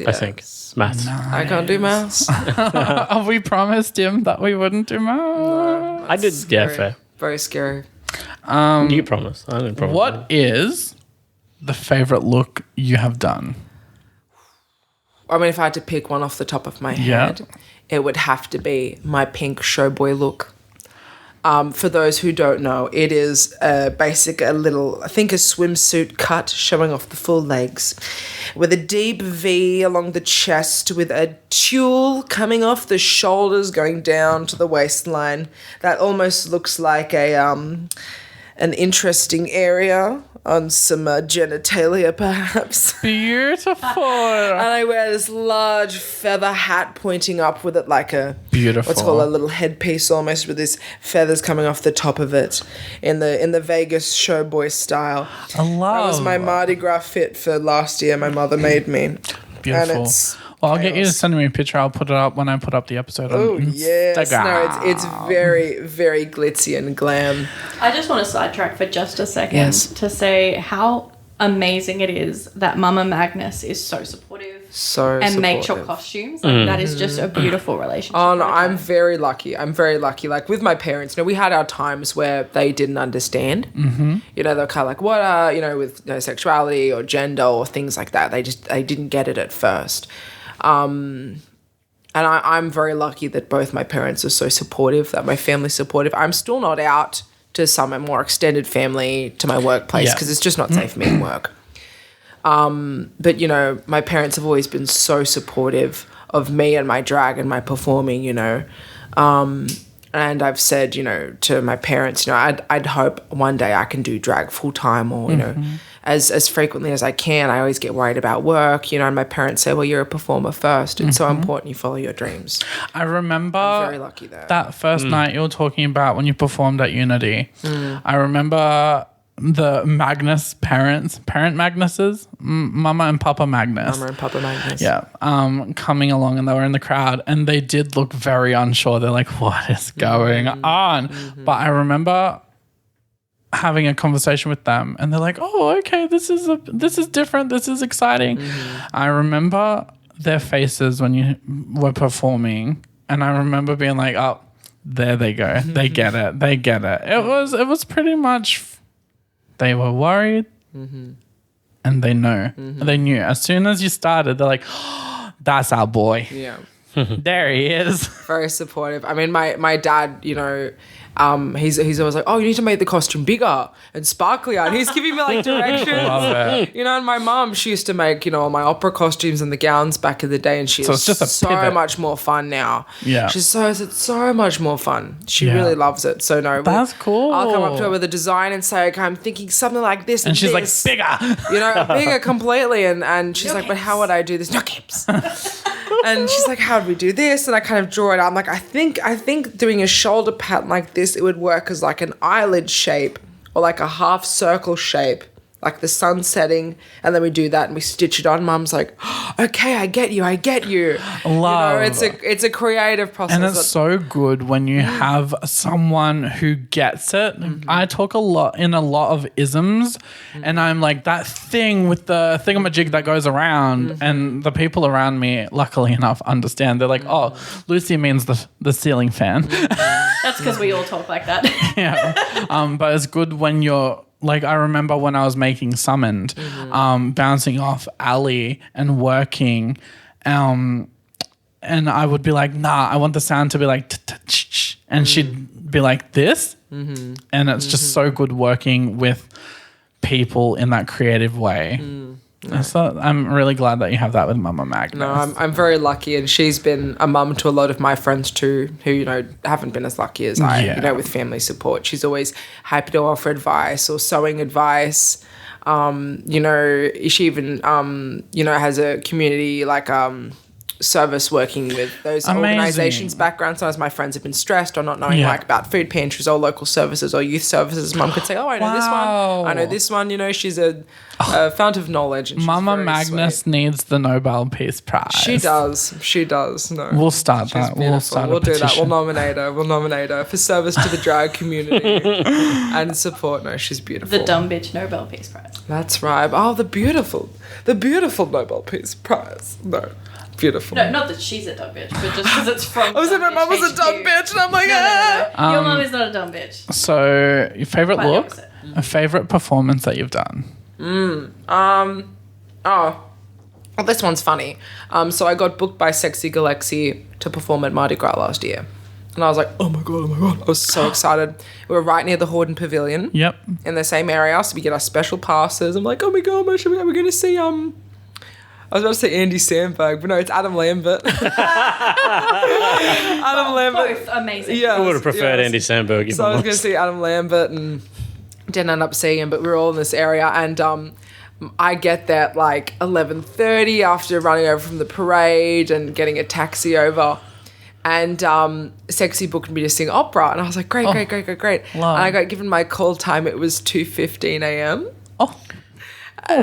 I think. Yes. Maths. I can't do maths. We promised him that we wouldn't do more. I did, yeah, Scary. fair. Very scary. You promised. I didn't promise. What is the favorite look you have done? I mean, if I had to pick one off the top of my head, it would have to be my pink showboy look. For those who don't know, it is a swimsuit cut showing off the full legs with a deep V along the chest with a tulle coming off the shoulders going down to the waistline. That almost looks like an interesting area on some genitalia, perhaps. Beautiful. And I wear this large feather hat pointing up with it like a Beautiful. what's called a little headpiece almost with these feathers coming off the top of it in the Vegas showboy style. I love. That was my Mardi Gras fit for last year. My mother made me. Beautiful. And it's Well, I'll get you to send me a picture. I'll put it up when I put up the episode on oh Instagram. yes, no, it's very very glitzy and glam. I just want to sidetrack for just a second Yes. to say how amazing it is that Mama Magnus is so supportive So and makes your supportive. costumes. Like, that is just a beautiful relationship. Oh, no, I'm very lucky. Like with my parents, we had our times where they didn't understand. Mm-hmm. They're kind of like, what are, with sexuality or gender or things like that. They didn't get it at first. And I'm very lucky that both my parents are so supportive, that my family's supportive. I'm still not out to some more extended family, to my workplace, because it's just not safe for me to work. But, my parents have always been so supportive of me and my drag and my performing, and I've said, to my parents, I'd hope one day I can do drag full time or, as frequently as I can. I always get worried about work, and my parents say, well, you're a performer first. It's so important you follow your dreams. I remember I'm very lucky there. that first night you were talking about when you performed at Unity. I remember the Magnus parent Magnuses, Mama and Papa Magnus. Mama and Papa Magnus. Yeah, coming along, and they were in the crowd, and they did look very unsure. They're like, "What is going on?" But I remember having a conversation with them, and they're like, "Oh, okay, this is different. This is exciting." I remember their faces when you were performing, and I remember being like, "Oh, there they go. They get it. They get it." It was pretty much they were worried, and they know. They knew as soon as you started. They're like, oh, "That's our boy. Yeah. There he is." Very supportive. I mean, my dad, you know, he's always like, "Oh, you need to make the costume bigger and sparklier." And he's giving me like directions. Love it. You know, and my mom, she used to make, you know, all my opera costumes and the gowns back in the day, and So it's just a so pivot. much more fun now. Yeah. It's so much more fun. She Yeah. really loves it. So no, That's cool. I'll come up to her with a design and say, "Okay, I'm thinking something like this," And she's like, this. "Bigger." You know, bigger completely. And she's like, "But how would I do this?" No caps. And she's like, "How do we do this?" And I kind of draw it out. I'm like, I think doing a shoulder pattern like this, it would work as like an eyelid shape or like a half circle shape, like the sun setting. And then we do that and we stitch it on. Mum's like, oh, "Okay, I get you. Love. You know, it's a creative process. And it's so good when you have someone who gets it. I talk in a lot of isms, and I'm like that thing with the thingamajig that goes around, and the people around me, luckily enough, understand. They're like, "Oh, Lucy means the ceiling fan." That's because we all talk like that. Yeah. But it's good when you're like, I remember when I was making Summoned, bouncing off Ali and working, and I would be like, "Nah, I want the sound to be like," and she'd be like, "This," and it's just so good working with people in that creative way. So I'm really glad that you have that with Mama Magnus. No, I'm very lucky, and she's been a mum to a lot of my friends too, who, you know, haven't been as lucky as I, Yeah. you know, with family support. She's always happy to offer advice or sewing advice. You know, she even, you know, has a community like service working with those Amazing. organisations background. Sometimes my friends have been stressed or not knowing Yeah. like about food pantries or local services or youth services. Mum could say, "Oh, I know this Wow. one. I know this one." You know, she's a fount of knowledge. And she's Mama very Magnus sweet. needs the Nobel Peace Prize. She does. No. We'll start She's that. beautiful. We'll start We'll a do that. petition. We'll nominate her for service to the drag community and support. No, she's beautiful. The dumb bitch Nobel Peace Prize. That's right. Oh, the beautiful Nobel Peace Prize. No, beautiful. No, not that she's a dumb bitch, but just because it's from. I was like, my Dumb mum was Bitch a dumb HQ. bitch, and I'm like, No. Your mum is not a dumb bitch. So, your favorite Quite the look, opposite. a favorite performance that you've done. Oh, this one's funny. So I got booked by Sexy Galaxy to perform at Mardi Gras last year. And I was like, oh my God. I was so excited. We were right near the Horden Pavilion. Yep. In the same area, so we get our special passes. I'm like, oh my God, we're going to see, I was about to say Andy Samberg, but no, it's Adam Lambert. Adam Lambert. Both amazing. Yeah. I would have preferred yes. Andy Samberg. So I was going to see Adam Lambert and didn't end up seeing him, but we were all in this area, and I get there at like 11:30 after running over from the parade and getting a taxi over. And Sexy booked me to sing opera. And I was like, great. Love. And I got given my call time. It was 2:15 a.m. Oh,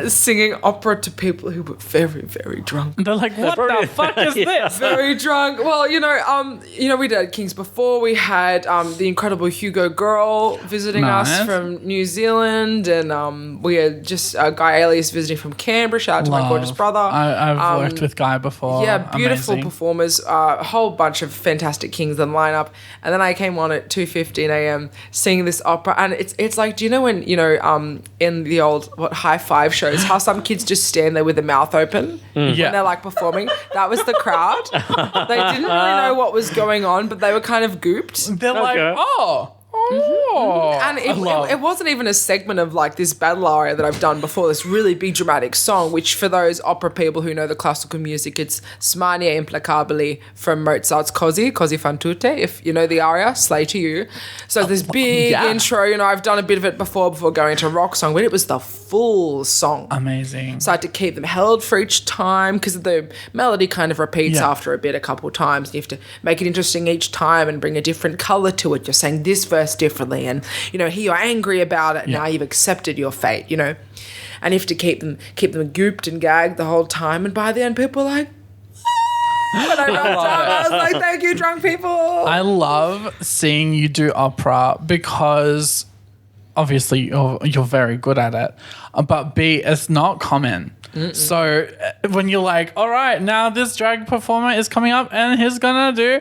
Singing opera to people who were very, very drunk. they're like, what the fuck is this? Very drunk. Well, you know, we did Kings before. We had the incredible Hugo Girl visiting us Nice. from New Zealand, and we had just Guy Alias visiting from Canberra. Shout out to my gorgeous brother. I've worked with Guy before. Yeah, beautiful Amazing. performers, a whole bunch of fantastic Kings in the lineup. And then I came on at 2:15 a.m. singing this opera, and it's like, do you know when, you know, in the old high five shows, how some kids just stand there with their mouth open when Yeah. they're like performing? That was the crowd. They didn't really know what was going on, but they were kind of gooped. They're like, Okay. oh. And it wasn't even a segment of like this battle aria that I've done before, this really big dramatic song, which for those opera people who know the classical music, it's Smania Implacabili from Mozart's Così fan tutte. If you know the aria, slay to you. So this big yeah. intro, you know, I've done a bit of it before going into rock song, but it was the full song. Amazing. So I had to keep them held for each time because the melody kind of repeats Yeah. after a bit a couple of times. You have to make it interesting each time and bring a different colour to it. You're saying this verse differently, and you know, here you're angry about it. Yeah. Now you've accepted your fate, you know, and you have to keep them gooped and gagged the whole time. And by the end, people were like, when I wrapped up, I was like, thank you, drunk people. I love seeing you do opera because obviously you're very good at it, but B, it's not common. So when you're like, all right, now this drag performer is coming up and he's gonna do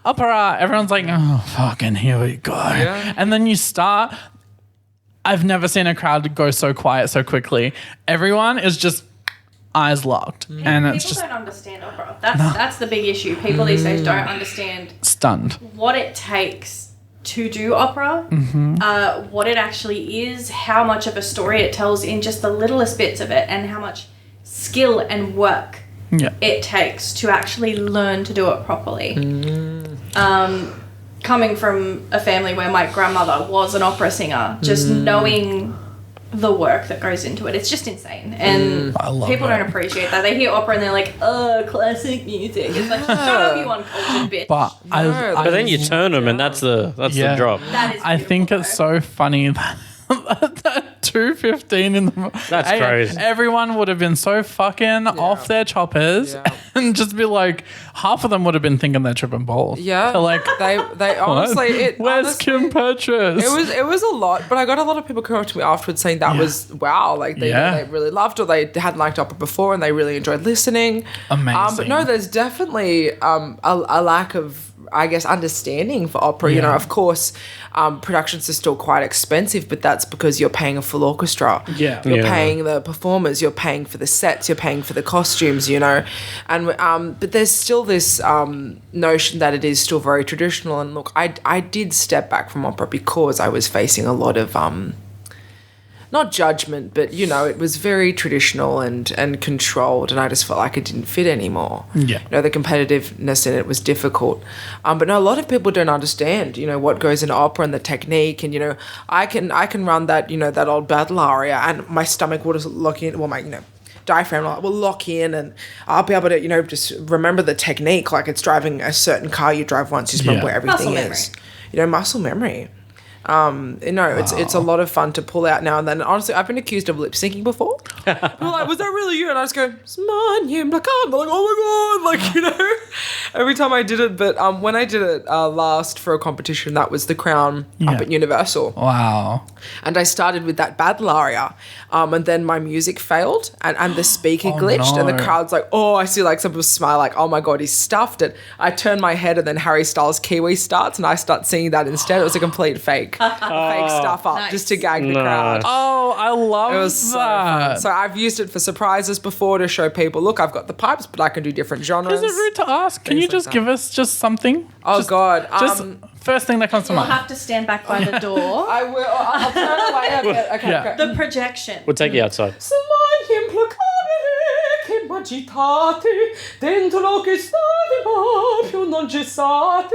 opera, everyone's like, oh, fucking here we go. Yeah. And then you start. I've never seen a crowd go so quiet so quickly. Everyone is just eyes locked, and it's People just don't understand opera. That's the big issue. People these days don't understand stunned. what it takes to do opera, what it actually is, how much of a story it tells in just the littlest bits of it, and how much skill and work it takes to actually learn to do it properly. Coming from a family where my grandmother was an opera singer, just knowing the work that goes into it, it's just insane. And I love people it. don't appreciate that. They hear opera and they're like, oh, classic music. It's like, shut up, you uncultured bitch. But But then you turn them, and that's the drop. That is I think beautiful, it's though. so funny that that 2:15 in the That's crazy. Everyone would have been so fucking off their choppers and just be like, half of them would have been thinking they're tripping balls. Yeah. They're like, They honestly, where's Kim Petras? It was a lot, but I got a lot of people come up to me afterwards saying that was wow, like they really loved, or they hadn't liked opera before and they really enjoyed listening. Amazing. But no, there's definitely a lack of, I guess, understanding for opera. You know, of course, productions are still quite expensive, but that's because you're paying a full orchestra. Yeah. You're Yeah. paying the performers, you're paying for the sets, you're paying for the costumes, you know. And but there's still this notion that it is still very traditional. And look, I did step back from opera because I was facing a lot of not judgment, but you know, it was very traditional and controlled, and I just felt like it didn't fit anymore. Yeah. You know, the competitiveness in it was difficult. But no, a lot of people don't understand, you know, what goes into opera and the technique, and you know, I can run that, you know, that old battle aria and my stomach will just lock in, well, my, you know, diaphragm will lock in, and I'll be able to, you know, just remember the technique like it's driving a certain car you drive once. You just remember where everything Muscle is. You know, muscle memory. It's a lot of fun to pull out now and then. Honestly, I've been accused of lip syncing before. People are like, was that really you? And I just go, Smanyim Lakan. They're like, oh my God. Like, you know, every time I did it. But when I did it last for a competition, that was the Crown up at Universal. Wow. And I started with that battle aria. And then my music failed and the speaker glitched. And the no. crowd's like, oh, I see like some people smile like, oh my God, he stuffed it. I turn my head and then Harry Styles' Kiwi starts and I start singing that instead. It was a complete fake stuff up just to gag the crowd. Oh, I love It was so fun. So I've used it for surprises before to show people, look, I've got the pipes, but I can do different genres. Is it rude to ask? Can you Things like just that. give us just something? Oh, Just- God. Just first thing that comes to You'll mind. have to stand back by the door. I will. I'll turn away a bit. Okay, Yeah. okay. The projection. We'll take you outside. Smanyim placabile che m'agitate dentro l'orchestra di ma più non cessate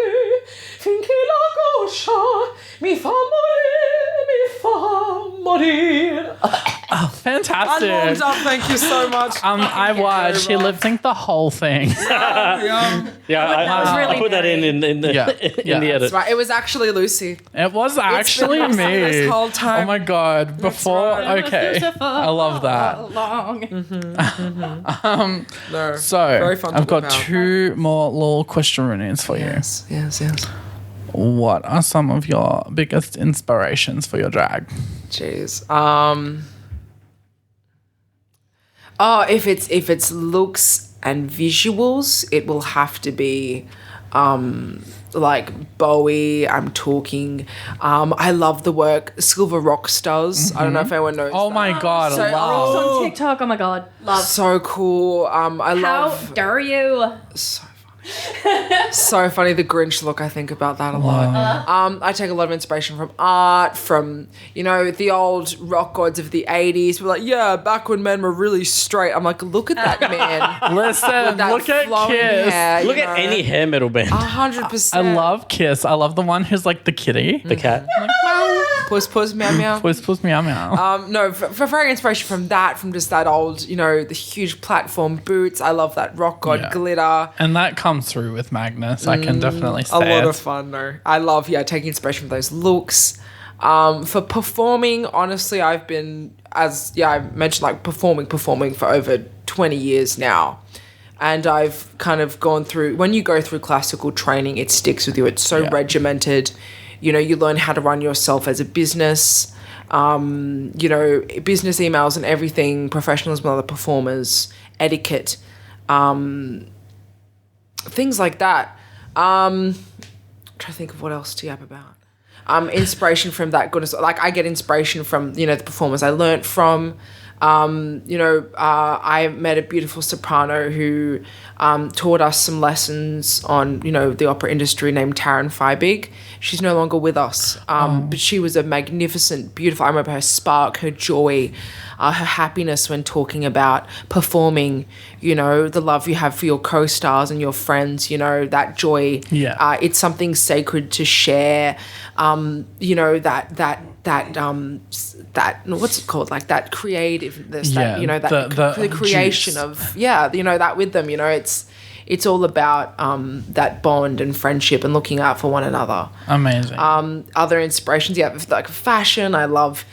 finché la goscia mi fa morire. Fantastic. I'm warmed up, thank you so much. I watched. She lip synced the whole thing. Yeah. Yeah, was really I put that in the Yeah. in the edit. That's right. It was actually Lucy. It was actually been me. this whole time. Oh my God. Before, right. okay. I love that. Long. No. So, very fun to I've got whip out. 2 more little questionnaires for you. Yes. What are some of your biggest inspirations for your drag? Jeez. If it's looks and visuals, it will have to be like Bowie. I'm talking. I love the work Silver Rocks does. I don't know if anyone knows. Oh that. my God, So- I love. It's on TikTok. Oh my God. Love. So cool. I How love. dare you? So funny. So funny. The Grinch look. I think about that a lot. I take a lot of inspiration from art, from, you know, the old rock gods of the 80s. We're like, yeah, back when men were really straight. I'm like, look at that man. Listen, That look at flowing Kiss. hair, Look you at know. any hair metal band. 100%. I love Kiss. I love the one who's like the kitty. The cat. Puss, meow, meow. Puss, meow, meow. No, for very inspiration from that, from just that old, you know, the huge platform boots. I love that rock god glitter. And that comes through with Magnus. I can definitely say A lot it. of fun, though. I love, taking inspiration from those looks. For performing, honestly, I've been, I mentioned, like performing for over 20 years now. And I've kind of gone through, when you go through classical training, it sticks with you. It's so regimented. You know, you learn how to run yourself as a business. business emails and everything, professionalism of other performers, etiquette, things like that. I'm trying to think of what else to yap about. Inspiration from that goodness. Like, I get inspiration from, the performers I learnt from. I met a beautiful soprano who taught us some lessons on, the opera industry, named Taryn Feibig. She's no longer with us, but she was a magnificent, beautiful. I remember her spark, her joy, her happiness when talking about performing, the love you have for your co-stars and your friends, that joy. Yeah. It's something sacred to share, that what's it called, like that creativeness, the creation juice. Of that with them, it's all about that bond and friendship and looking out for one another. Amazing. Other inspirations, like fashion. I love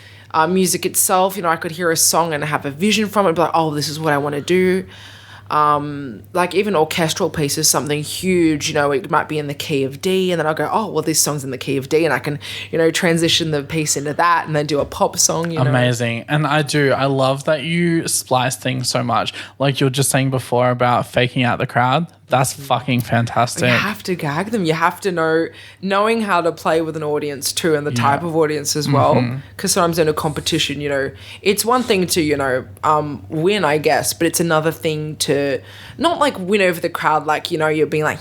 music itself. I could hear a song and have a vision from it, be like, oh, this is what I want to do. Like even orchestral pieces, something huge, it might be in the key of D, and then I'll go, oh, well, this song's in the key of D, and I can, transition the piece into that and then do a pop song, Amazing. And I love that you splice things so much. Like you were just saying before about faking out the crowd. That's fucking fantastic. You have to gag them. You have to knowing how to play with an audience too, and the type of audience as well. Because sometimes in a competition, it's one thing to, win, I guess, but it's another thing to not like win over the crowd, like, you're being like,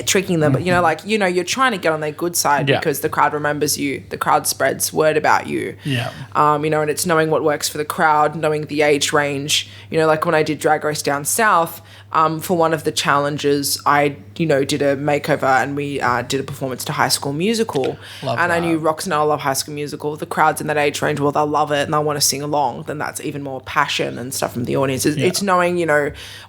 tricking them, but, you're trying to get on their good side because the crowd remembers you, the crowd spreads word about you. Yeah. And it's knowing what works for the crowd, knowing the age range, like when I did Drag Race Down South, for one of the challenges, I, did a makeover and we did a performance to High School Musical. I knew Roxanne love High School Musical. The crowd's in that age range, well, they'll love it and they'll want to sing along. Then that's even more passion and stuff from the audience. It's knowing,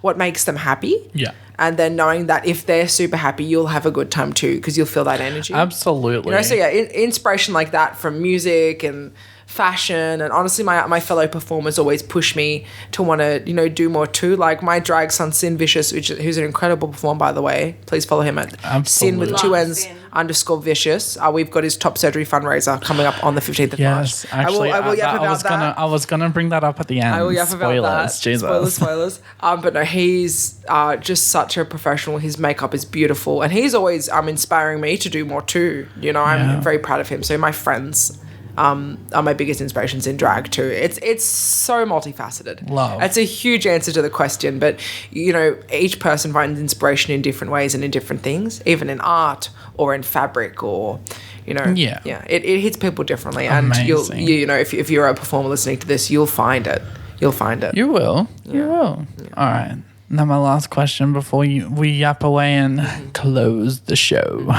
what makes them happy. Yeah. And then knowing that if they're super happy, you'll have a good time too because you'll feel that energy. Absolutely. So inspiration like that from music and fashion, and honestly my fellow performers always push me to want to do more too. Like my drag son Sin Vicious, who's an incredible performer, by the way, please follow him at Sin with 2 N's _vicious. We've got his top surgery fundraiser coming up on the 15th of March. Actually, I will yap about that. I was gonna bring that up at the end. I will yap about that. Jesus. Spoilers. But no, he's just such a professional. His makeup is beautiful, and he's always inspiring me to do more too. I'm very proud of him. So my friends are my biggest inspirations in drag too. It's so multifaceted. Love. It's a huge answer to the question, but each person finds inspiration in different ways and in different things, even in art or in fabric or it hits people differently. Amazing. And you'll if you're a performer listening to this, you'll find it. You will. All right. Now my last question before we yap away and close the show.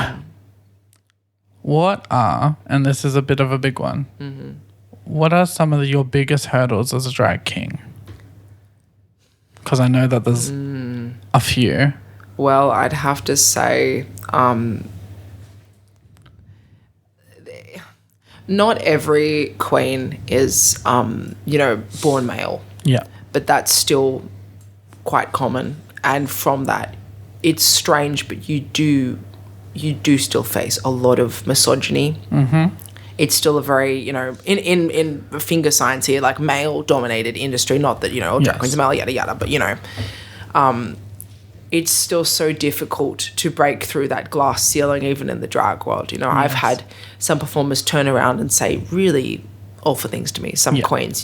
What are, and this is a bit of a big one, what are some of your biggest hurdles as a drag king? Because I know that there's a few. Well, I'd have to say not every queen is, born male. Yeah. But that's still quite common. And from that, it's strange, but you do still face a lot of misogyny. Mm-hmm. It's still a very, in finger science here, like male-dominated industry, not that, drag queens are male, yada, yada, but, it's still so difficult to break through that glass ceiling even in the drag world. I've had some performers turn around and say really awful things to me. Some queens,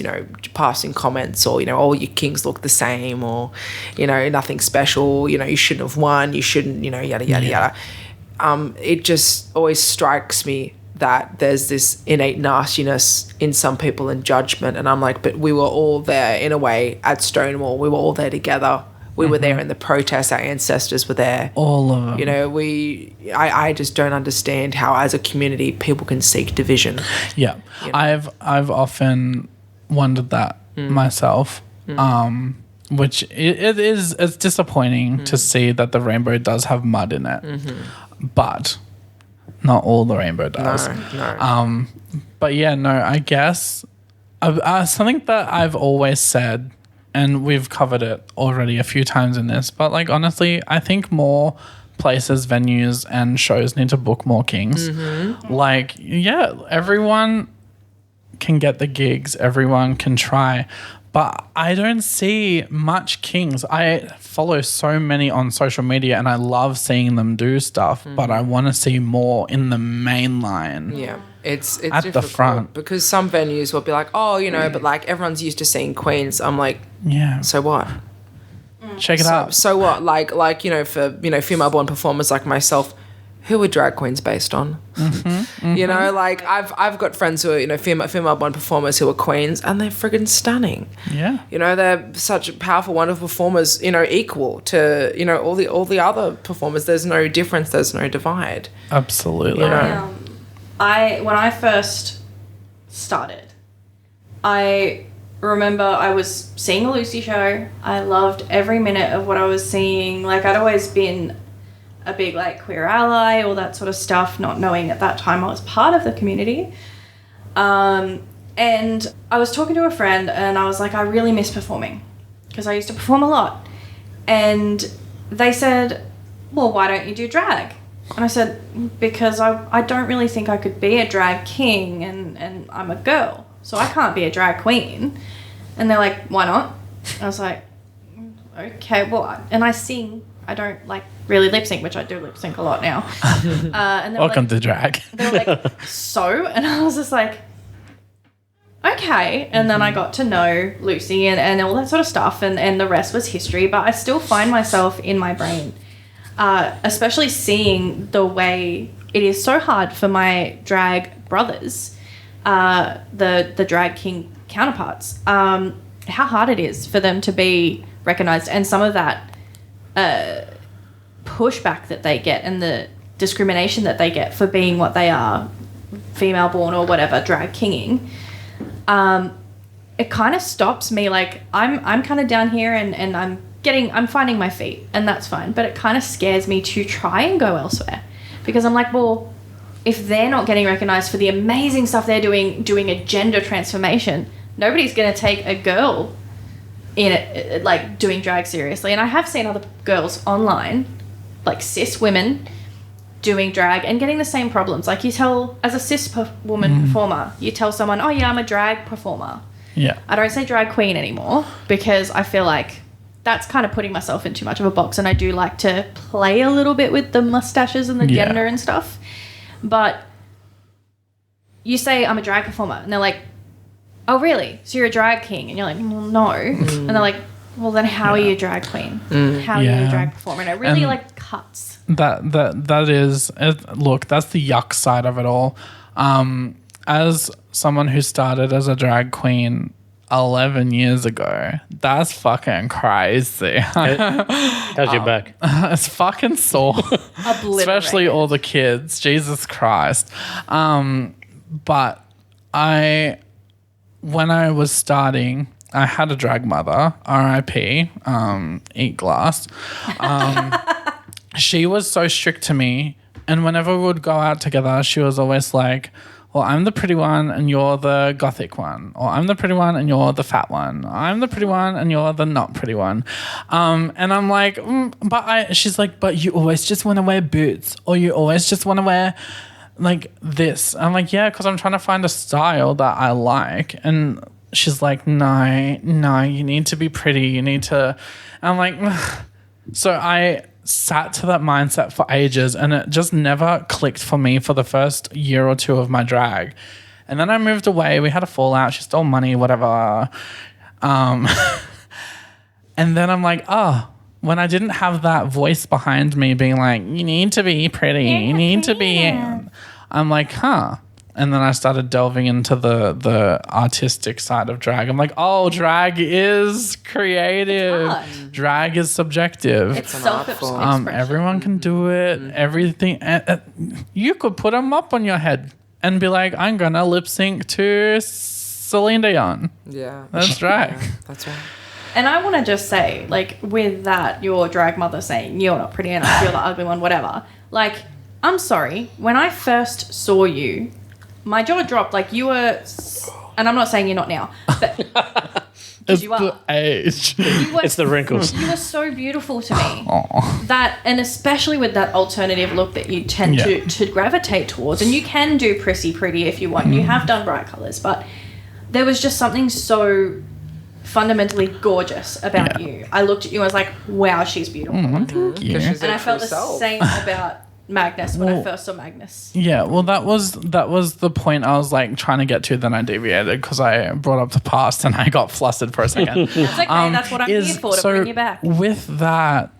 passing comments or, all your kings look the same or, nothing special, you shouldn't have won, you shouldn't, yada, yada, yada. It just always strikes me that there's this innate nastiness in some people and judgment. And I'm like, but we were all there in a way at Stonewall. We were all there together. We were there in the protests. Our ancestors were there. All of them. I just don't understand how, as a community, people can seek division. Yeah, I've often wondered that myself. Which it's disappointing to see that the rainbow does have mud in it, but not all the rainbow does. No. But I guess something that I've always said. And we've covered it already a few times in this, but honestly, I think more places, venues, and shows need to book more kings. Everyone can get the gigs, everyone can try. But I don't see much kings. I follow so many on social media and I love seeing them do stuff, but I want to see more in the main line. Yeah. It's at the difficult front. because some venues will be like, oh, you know, but like everyone's used to seeing queens. I'm like, Yeah. so what? Check it out. So what? Like you know, for female-born performers like myself, who are drag queens based on? You know, like I've got friends who are female-born performers who are queens, and they're friggin' stunning. Yeah. You know, they're such powerful, wonderful performers. You know, equal to all the other performers. There's no difference. There's no divide. Absolutely. You know? When I first started, I remember I was seeing a Lucy show. I loved every minute of what I was seeing. Like, I'd always been a big, like, queer ally, all that sort of stuff, not knowing at that time I was part of the community. And I was talking to a friend and I was like, I really miss performing because I used to perform a lot. And they said, well, why don't you do drag? And I said, because I don't really think I could be a drag king and I'm a girl, so I can't be a drag queen. And they're like, why not? I was like, okay, well, and I sing. I don't like really lip sync, which I do lip sync a lot now. And Welcome to drag. they were like, so? And I was just like, okay. And then I got to know Lucy and all that sort of stuff, and the rest was history. But I still find myself in my brain, especially seeing the way it is so hard for my drag brothers, the drag king counterparts, how hard it is for them to be recognised, and some of that pushback that they get and the discrimination that they get for being what they are, female born or whatever, drag kinging. It kind of stops me. Like, I'm kind of down here and I'm finding my feet, and that's fine, but it kind of scares me to try and go elsewhere, because I'm like, well, if they're not getting recognized for the amazing stuff they're doing a gender transformation, nobody's going to take a girl in it, like, doing drag seriously. And I have seen other girls online, like cis women, doing drag and getting the same problems. Like, you tell, as a cis woman performer, you tell someone, oh yeah, I'm a drag performer. Yeah. I don't say drag queen anymore, because I feel like that's kind of putting myself in too much of a box, and I do like to play a little bit with the mustaches and the gender and stuff. But you say, I'm a drag performer, and they're like, oh really? So you're a drag king? And you're like, well, no. And they're like, well, then how are you a drag queen? How are you a drag performer? And it really like cuts. That is, look, that's the yuck side of it all. As someone who started as a drag queen 11 years ago, that's fucking crazy. How's your back? It's fucking sore. Especially all the kids. Jesus Christ. But when I was starting, I had a drag mother, R.I.P., eat glass. She was so strict to me, and whenever we would go out together, she was always like, well, I'm the pretty one and you're the gothic one. Or I'm the pretty one and you're the fat one. I'm the pretty one and you're the not pretty one. And I'm like, she's like, but you always just want to wear boots, or you always just want to wear like this. I'm like, yeah, because I'm trying to find a style that I like. And she's like, no, you need to be pretty. You need to. And I'm like, ugh. So I sat to that mindset for ages, and it just never clicked for me for the first year or two of my drag. And then I moved away. We had a fallout. She stole money, whatever. And then I'm like, when I didn't have that voice behind me being like, you need to be pretty, you need to be, I'm like, huh. And then I started delving into the artistic side of drag. I'm like, oh, drag is creative. Drag is subjective. It's self-expression. Everyone can do it. Everything. You could put a mop on your head and be like, I'm going to lip sync to Celine Dion. Yeah. That's drag. Yeah, that's right. And I want to just say, like, with that, your drag mother saying, you're not pretty enough, you're the ugly one, whatever. Like, I'm sorry. When I first saw you, my jaw dropped. Like, you were, and I'm not saying you're not now, but It's you are. the age. It's the wrinkles. You were so beautiful to me. That, and especially with that alternative look that you tend to gravitate towards, and you can do pretty if you want. You have done bright colours, but there was just something so fundamentally gorgeous about you. I looked at you and was like, wow, she's beautiful. Thank you. And I felt the same about Magnus when I first saw Magnus. Yeah, well, that was the point I was like trying to get to. Then I deviated because I brought up the past and I got flustered for a second. That's okay. That's what I'm here for, to bring you back. With that,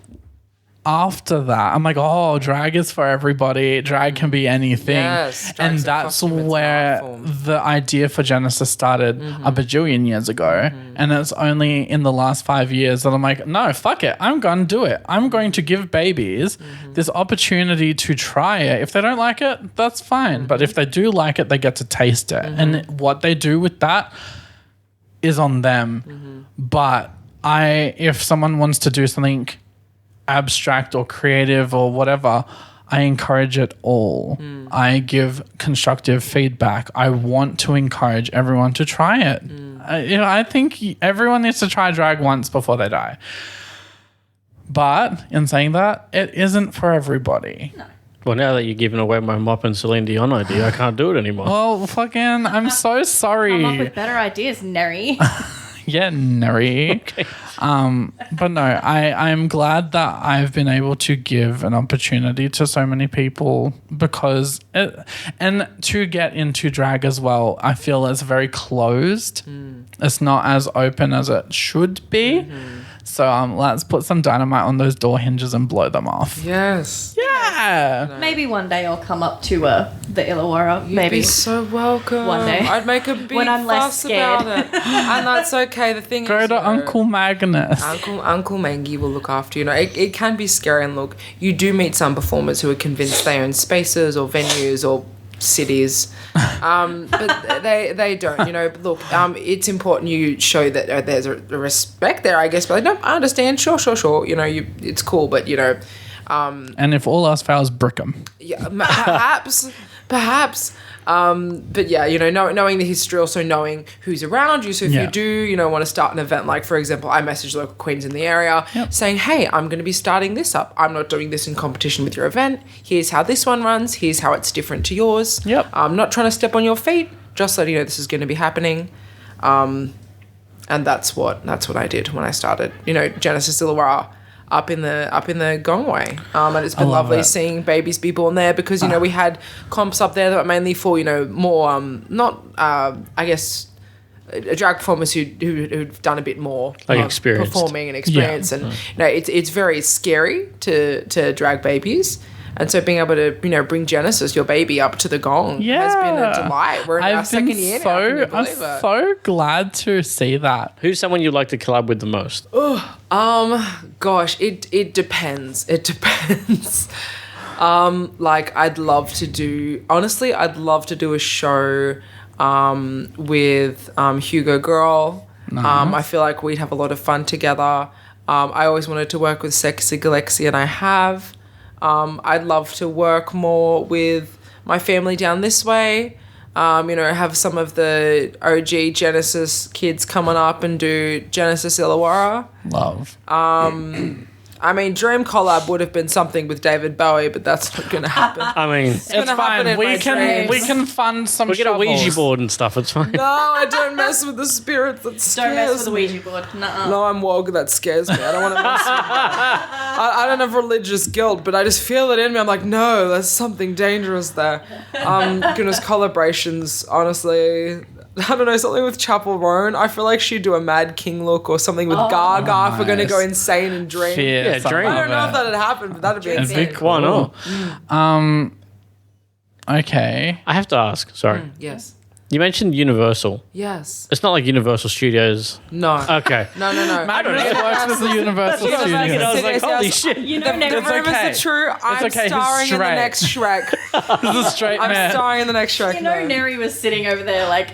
after that, I'm like, oh, drag is for everybody. Drag can be anything. Yes, and drag's a that's costume, it's an where art form. the idea for Genesis started a bajillion years ago. And it's only in the last 5 years that I'm like, no, fuck it. I'm going to do it. I'm going to give babies this opportunity to try it. If they don't like it, that's fine. But if they do like it, they get to taste it. And what they do with that is on them. But if someone wants to do something abstract or creative or whatever, I encourage it all. I give constructive feedback. I want to encourage everyone to try it. I think everyone needs to try drag once before they die. But in saying that, it isn't for everybody. No. Well, now that you're giving away my mop and Celine Dion idea, I can't do it anymore. Well, fucking, I'm so sorry. Come up with better ideas, Nery. Yeah, Nery. Okay. But no, I'm glad that I've been able to give an opportunity to so many people because and to get into drag as well, I feel it's very closed. It's not as open as it should be. So let's put some dynamite on those door hinges and blow them off. Yes. Yeah. Maybe one day I'll come up to the Illawarra. You'd Maybe. be so welcome. One day. I'd make a big When I'm less fuss about scared. it. And that's okay. The thing Go is, to Uncle Magnus. Uncle Mangy will look after you. It can be scary, and look, you do meet some performers who are convinced they own spaces or venues or cities, but they don't. Look, it's important you show that there's a respect there, I guess. But like, no, I understand. Sure. It's cool, but And if all else fails, brick 'em. yeah, perhaps. But yeah, knowing the history, also knowing who's around you. So if you do, want to start an event, like for example, I message local queens in the area saying, hey, I'm going to be starting this up. I'm not doing this in competition with your event. Here's how this one runs. Here's how it's different to yours. Yep. I'm not trying to step on your feet. Just letting you know this is going to be happening. And that's what I did when I started. Genesis Illawarra up in the Gongway, and it's been lovely seeing babies be born there because we had comps up there that were mainly for more I guess drag performers who've done a bit more Like experience performing and experience, and it's very scary to drag babies. And so being able to, bring Genesis, your baby, up to the Gong has been a delight. We're in our second year now. Can you believe it? So glad to see that. Who's someone you'd like to collab with the most? Gosh, it depends. It depends. I'd love to do a show with Hugo Girl. I feel like we'd have a lot of fun together. I always wanted to work with Sexy Galaxy, and I have. I'd love to work more with my family down this way. Have some of the OG Genesis kids coming up and do Genesis Illawarra. Love. Dream collab would have been something with David Bowie, but that's not going to happen. It's fine. We can fund some. We get a Ouija board and stuff. It's fine. No, I don't mess with the spirits. That Don't mess with scares the me. Ouija board. Nuh-uh. No, I'm woke. That scares me. I don't want to mess with that. I don't have religious guilt, but I just feel it in me. I'm like, no, there's something dangerous there. Goodness, collaborations, honestly. I don't know, something with Chapel Roan. I feel like she'd do a Mad King look or something with Gaga if we're going to go insane and dream. Fierce, Yeah, dream. I don't know if that'd happen, but that'd be insane. Why not? Okay. I have to ask. Sorry. Yes. You mentioned Universal. Yes. It's not like Universal Studios. No. Okay. No. Magnus works with the Universal I was Studios. like, holy shit. The rumors are true. I'm okay, he's starring in the straight. next Shrek. He's a straight I'm man. starring in the next Shrek. Nery was sitting over there like,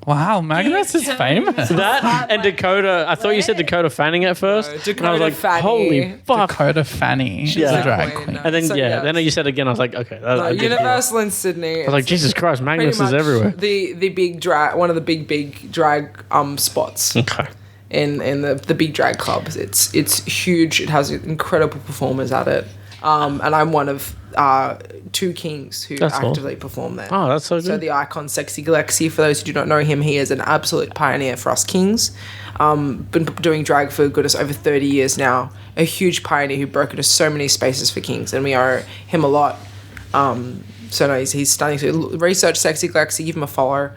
Wow, Magnus is famous. That and Dakota. I thought you said Dakota Fanning at first. Dakota and I was like, Fanning. holy fuck. Dakota Fanny. She's Yeah. a drag Queen. queen. And then, So, yeah, yes. then you said again, I was like, okay. That, I did hear. Universal in Sydney. I was like, Jesus Christ, Magnus is everywhere. The big drag, one of the big drag spots. Okay. In the big drag clubs. It's huge. It has incredible performers at it. And I'm one of two kings who That's cool. actively perform there. Oh, that's so good. So the icon Sexy Galaxy, for those who do not know him, he is an absolute pioneer for us kings. Been doing drag for goodness over 30 years now. A huge pioneer who broke into so many spaces for kings, and we owe him a lot. So no, he's starting to research Sexy Galaxy, give him a follow.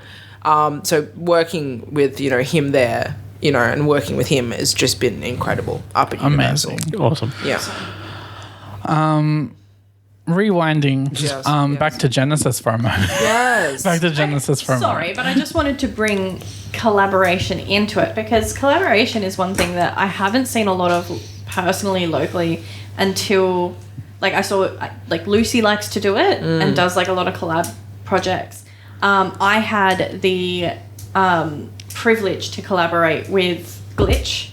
So working with, him there, and working with him has just been incredible up at Universal. Amazing. Awesome. Yeah. Rewinding Yes, back to Genesis for a moment. Yes. Back to Genesis for a moment. Sorry, but I just wanted to bring collaboration into it, because collaboration is one thing that I haven't seen a lot of personally, locally, until I saw Lucy likes to do it and does a lot of collab projects. I had the privilege to collaborate with Glitch,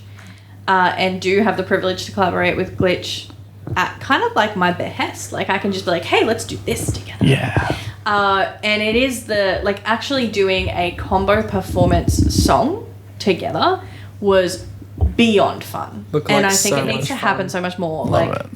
and do have the privilege to collaborate with Glitch at kind of my behest. I can just be hey, let's do this together. Yeah. And it is actually doing a combo performance song together was beyond fun. And I think it needs to happen so much more. Love it.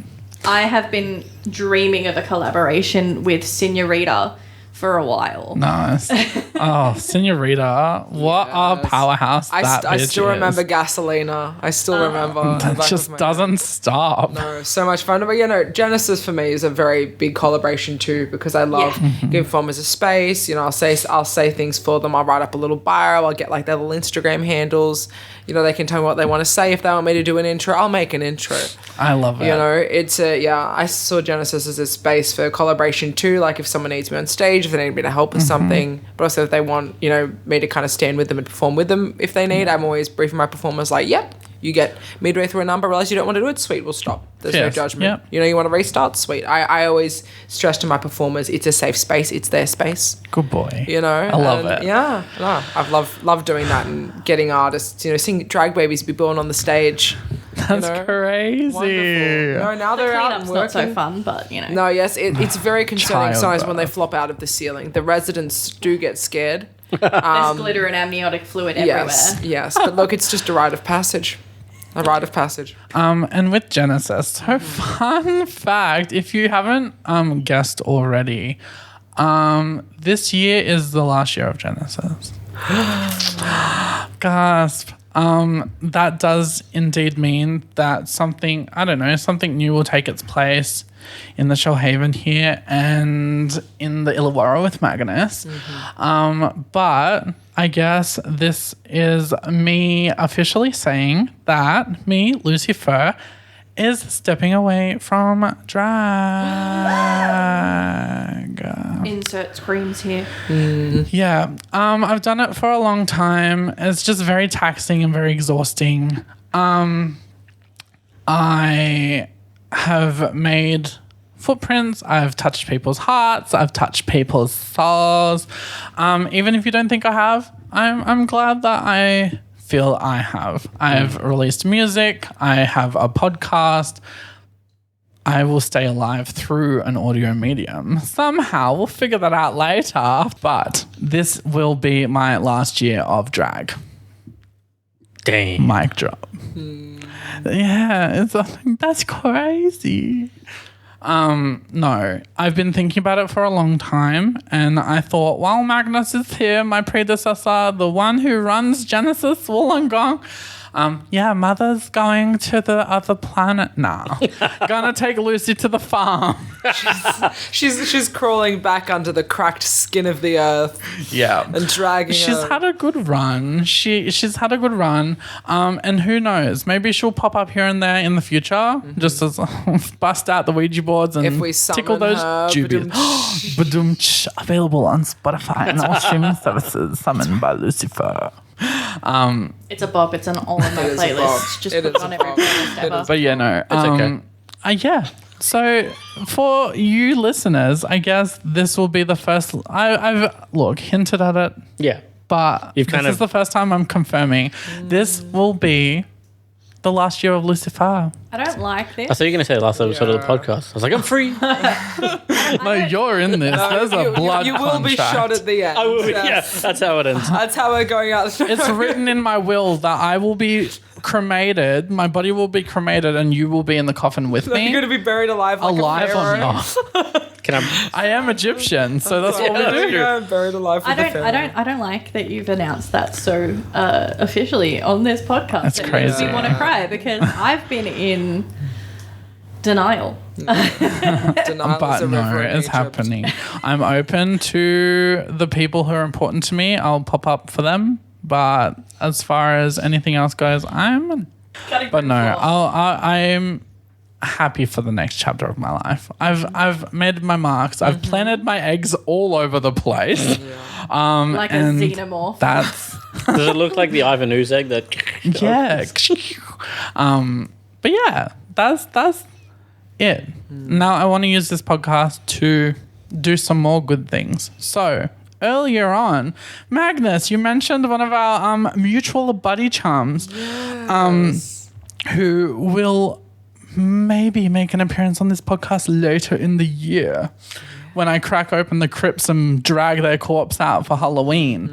I have been dreaming of a collaboration with Senorita for a while. Nice. Oh, Senorita. What a powerhouse that I bitch still is. remember Gasolina. I still remember. That just doesn't stop. No, so much fun. But Genesis for me is a very big collaboration too, because I love giving performers a space. I'll say things for them. I'll write up a little bio. I'll get their little Instagram handles. They can tell me what they want to say. If they want me to do an intro, I'll make an intro. I love it. It's I saw Genesis as a space for collaboration too. If someone needs me on stage, if they need me to help with something, but also if they want, me to kind of stand with them and perform with them if they need, I'm always briefing my performers yep, you get midway through a number, realize you don't want to do it, sweet, we'll stop. There's no judgment. Yep. You want to restart, sweet. I always stress to my performers, it's a safe space, it's their space. Good boy. I love it. Yeah, no, I've loved doing that and getting artists, seeing drag babies be born on the stage. That's crazy. Wonderful. No, now they're out and Cleanup's working. not so fun, but No, yes, it's very concerning sometimes when they Childbirth. flop out of the ceiling. The residents do get scared. there's glitter and amniotic fluid everywhere. Yes, but look, it's just a rite of passage. A rite of passage. And with Genesis, so fun fact, if you haven't guessed already, this year is the last year of Genesis. Gasp. That does indeed mean that something new will take its place in the Shellhaven here and in the Illawarra with Magnus. But I guess this is me officially saying that me, Lucy-Furr, is stepping away from drag. Insert screams here. Yeah, I've done it for a long time. It's just very taxing and very exhausting. I have made footprints. I've touched people's hearts. I've touched people's souls. Even if you don't think I have, I'm glad that I feel I have. I've released music. I have a podcast. I will stay alive through an audio medium. Somehow, we'll figure that out later. But this will be my last year of drag. Dang. Mic drop. Yeah, that's crazy. No, I've been thinking about it for a long time, and I thought, while Magnus is here, my predecessor, the one who runs Genesis Wollongong, Mother's going to the other planet now. Gonna take Lucy to the farm. She's crawling back under the cracked skin of the earth. Yeah. And dragging She's her. had a good run. She's had a good run. And who knows? Maybe she'll pop up here and there in the future. Just as bust out the Ouija boards and If we tickle summon those her, jubies. Badum-tsh. Available on Spotify and all streaming services. Summoned by Lucy-Furr. It's a bop. It's an all in my It is a bop. playlist. Just It put is it on a every bop. playlist It ever. is. But yeah, no. okay. Yeah. So for you listeners, I guess this will be the first. I've hinted at it, Yeah. but You've this kind is of- the first time I'm confirming. This will be the last year of Lucy-Furr. I don't like I this. thought you were going to say the last episode of the podcast. I was like, I'm free. No, you're in this. There's a blood You will be contract. shot at the end. I will be, Yes. yeah, that's how it ends. That's how we're going out. It's written in my will that I will be cremated. My body will be cremated, and you will be in the coffin with me. You're going to be buried alive like Alive a or pharaoh. not? Can I? I am Egyptian, so that's what we do. Yeah, buried alive with a pharaoh. I don't like that you've announced that so officially on this podcast. That's It crazy. makes me want to cry because I've been in denial. Denial But is a no, river in it's Egypt. happening. I'm open to the people who are important to me. I'll pop up for them. But as far as anything else goes, But no, I'm happy for the next chapter of my life. I've made my marks. I've planted my eggs all over the place. Like a and xenomorph. That's Does it look like the Ivan Ooze egg that? yeah. But yeah, that's it. Now I want to use this podcast to do some more good things. So earlier on, Magnus, you mentioned one of our mutual buddy chums, who will maybe make an appearance on this podcast later in the year when I crack open the crypts and drag their corpse out for Halloween.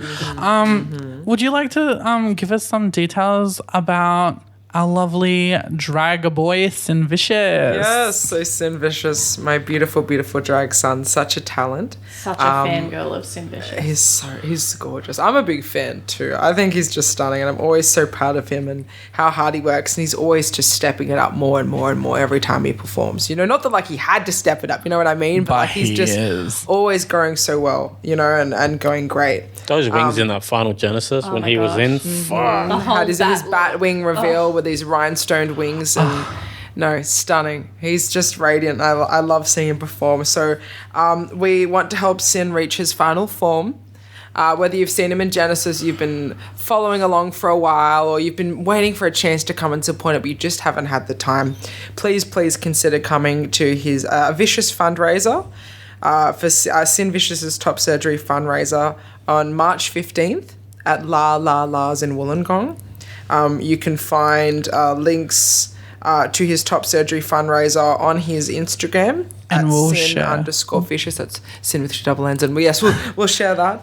Would you like to give us some details about our lovely drag boy, Sin Vicious? Yes, so Sin Vicious, my beautiful, beautiful drag son, such a talent. Such a fangirl of Sin Vicious. He's gorgeous. I'm a big fan too. I think he's just stunning, and I'm always so proud of him and how hard he works. And he's always just stepping it up more and more and more every time he performs. You know, not that like he had to step it up. You know what I mean? But like, he's just always going so well. You know, and going great. Those wings in that final Genesis when he was in. Fuck. The whole Had his battle. bat wing reveal with these rhinestoned wings and no, stunning. He's just radiant. I love seeing him perform. So we want to help Sin reach his final form. Whether you've seen him in Genesis, you've been following along for a while, or you've been waiting for a chance to come and support it, but you just haven't had the time, please consider coming to his Vicious fundraiser for Sin Vicious's top surgery fundraiser on March 15th at La La La's in Wollongong. You can find links to his top surgery fundraiser on his Instagram And at we'll Sin share. _Vicious. That's Sin with 2 double N's. And yes, we'll share that.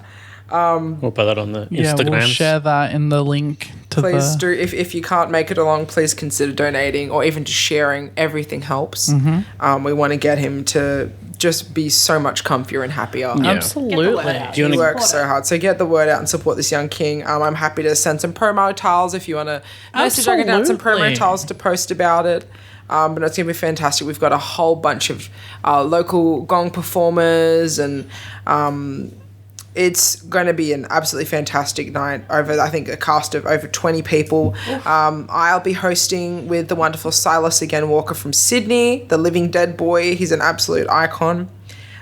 We'll put that on the Yeah, Instagram. we'll share that in the link to Please the... do. If you can't make it along, please consider donating or even just sharing. Everything helps. We want to get him to just be so much comfier and happier. Absolutely. Do you He want works so hard. So get the word out and support this young king. I'm happy to send some promo tiles if you want to message. I can down some promo Absolutely. tiles to post about it. But it's going to be fantastic. We've got a whole bunch of local gong performers, and it's going to be an absolutely fantastic night. Over, I think, a cast of over 20 people. I'll be hosting with the wonderful Silas again Walker from Sydney, the living dead boy. He's an absolute icon.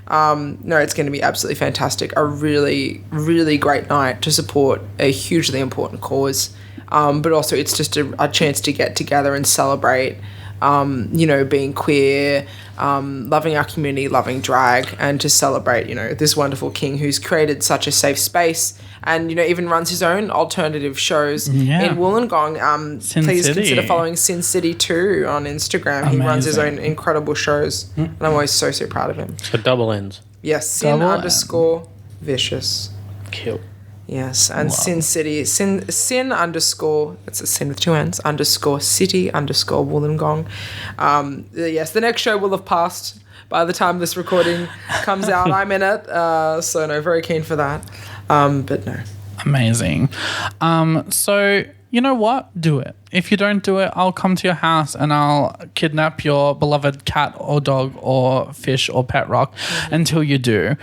No, it's going to be absolutely fantastic. A really, really great night to support a hugely important cause. But also it's just a chance to get together and celebrate, being queer, loving our community, loving drag, and to celebrate, this wonderful king who's created such a safe space and, even runs his own alternative shows in Wollongong. Sin Please City. consider following Sin City too on Instagram. He runs his own incredible shows, and I'm always so, so proud of him. So double ends. Yes, Sin Double _Vicious. Kill. Yes, and Sin City, Sin _ it's a Sin with 2 N's, _City _Wollongong. Yes, the next show will have passed by the time this recording comes out. I'm in it, so no, very keen for that. But no. Amazing. So you know what? Do it. If you don't do it, I'll come to your house and I'll kidnap your beloved cat or dog or fish or pet rock until you do.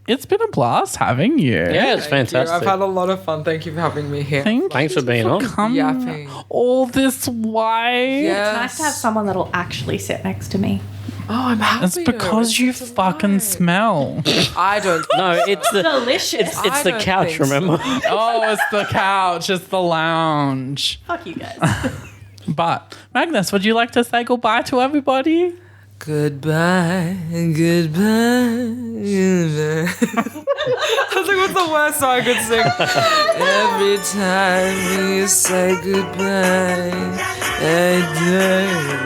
It's been a blast having you. Yeah, it's Thank you. fantastic. I've had a lot of fun. Thank you for having me here. Thanks for being on. Coming Yapping. all this way. Yes. Nice to have someone that'll actually sit next to me. Oh, I'm happy. It's because you fucking smell. I don't. No, it's the Delicious. it's I the don't couch. think so. Remember? Oh, it's the couch. It's the lounge. Fuck you guys. But Magnus, would you like to say goodbye to everybody? Goodbye, goodbye, goodbye. I was like, what's the worst song I could sing? Every time you say goodbye, I die.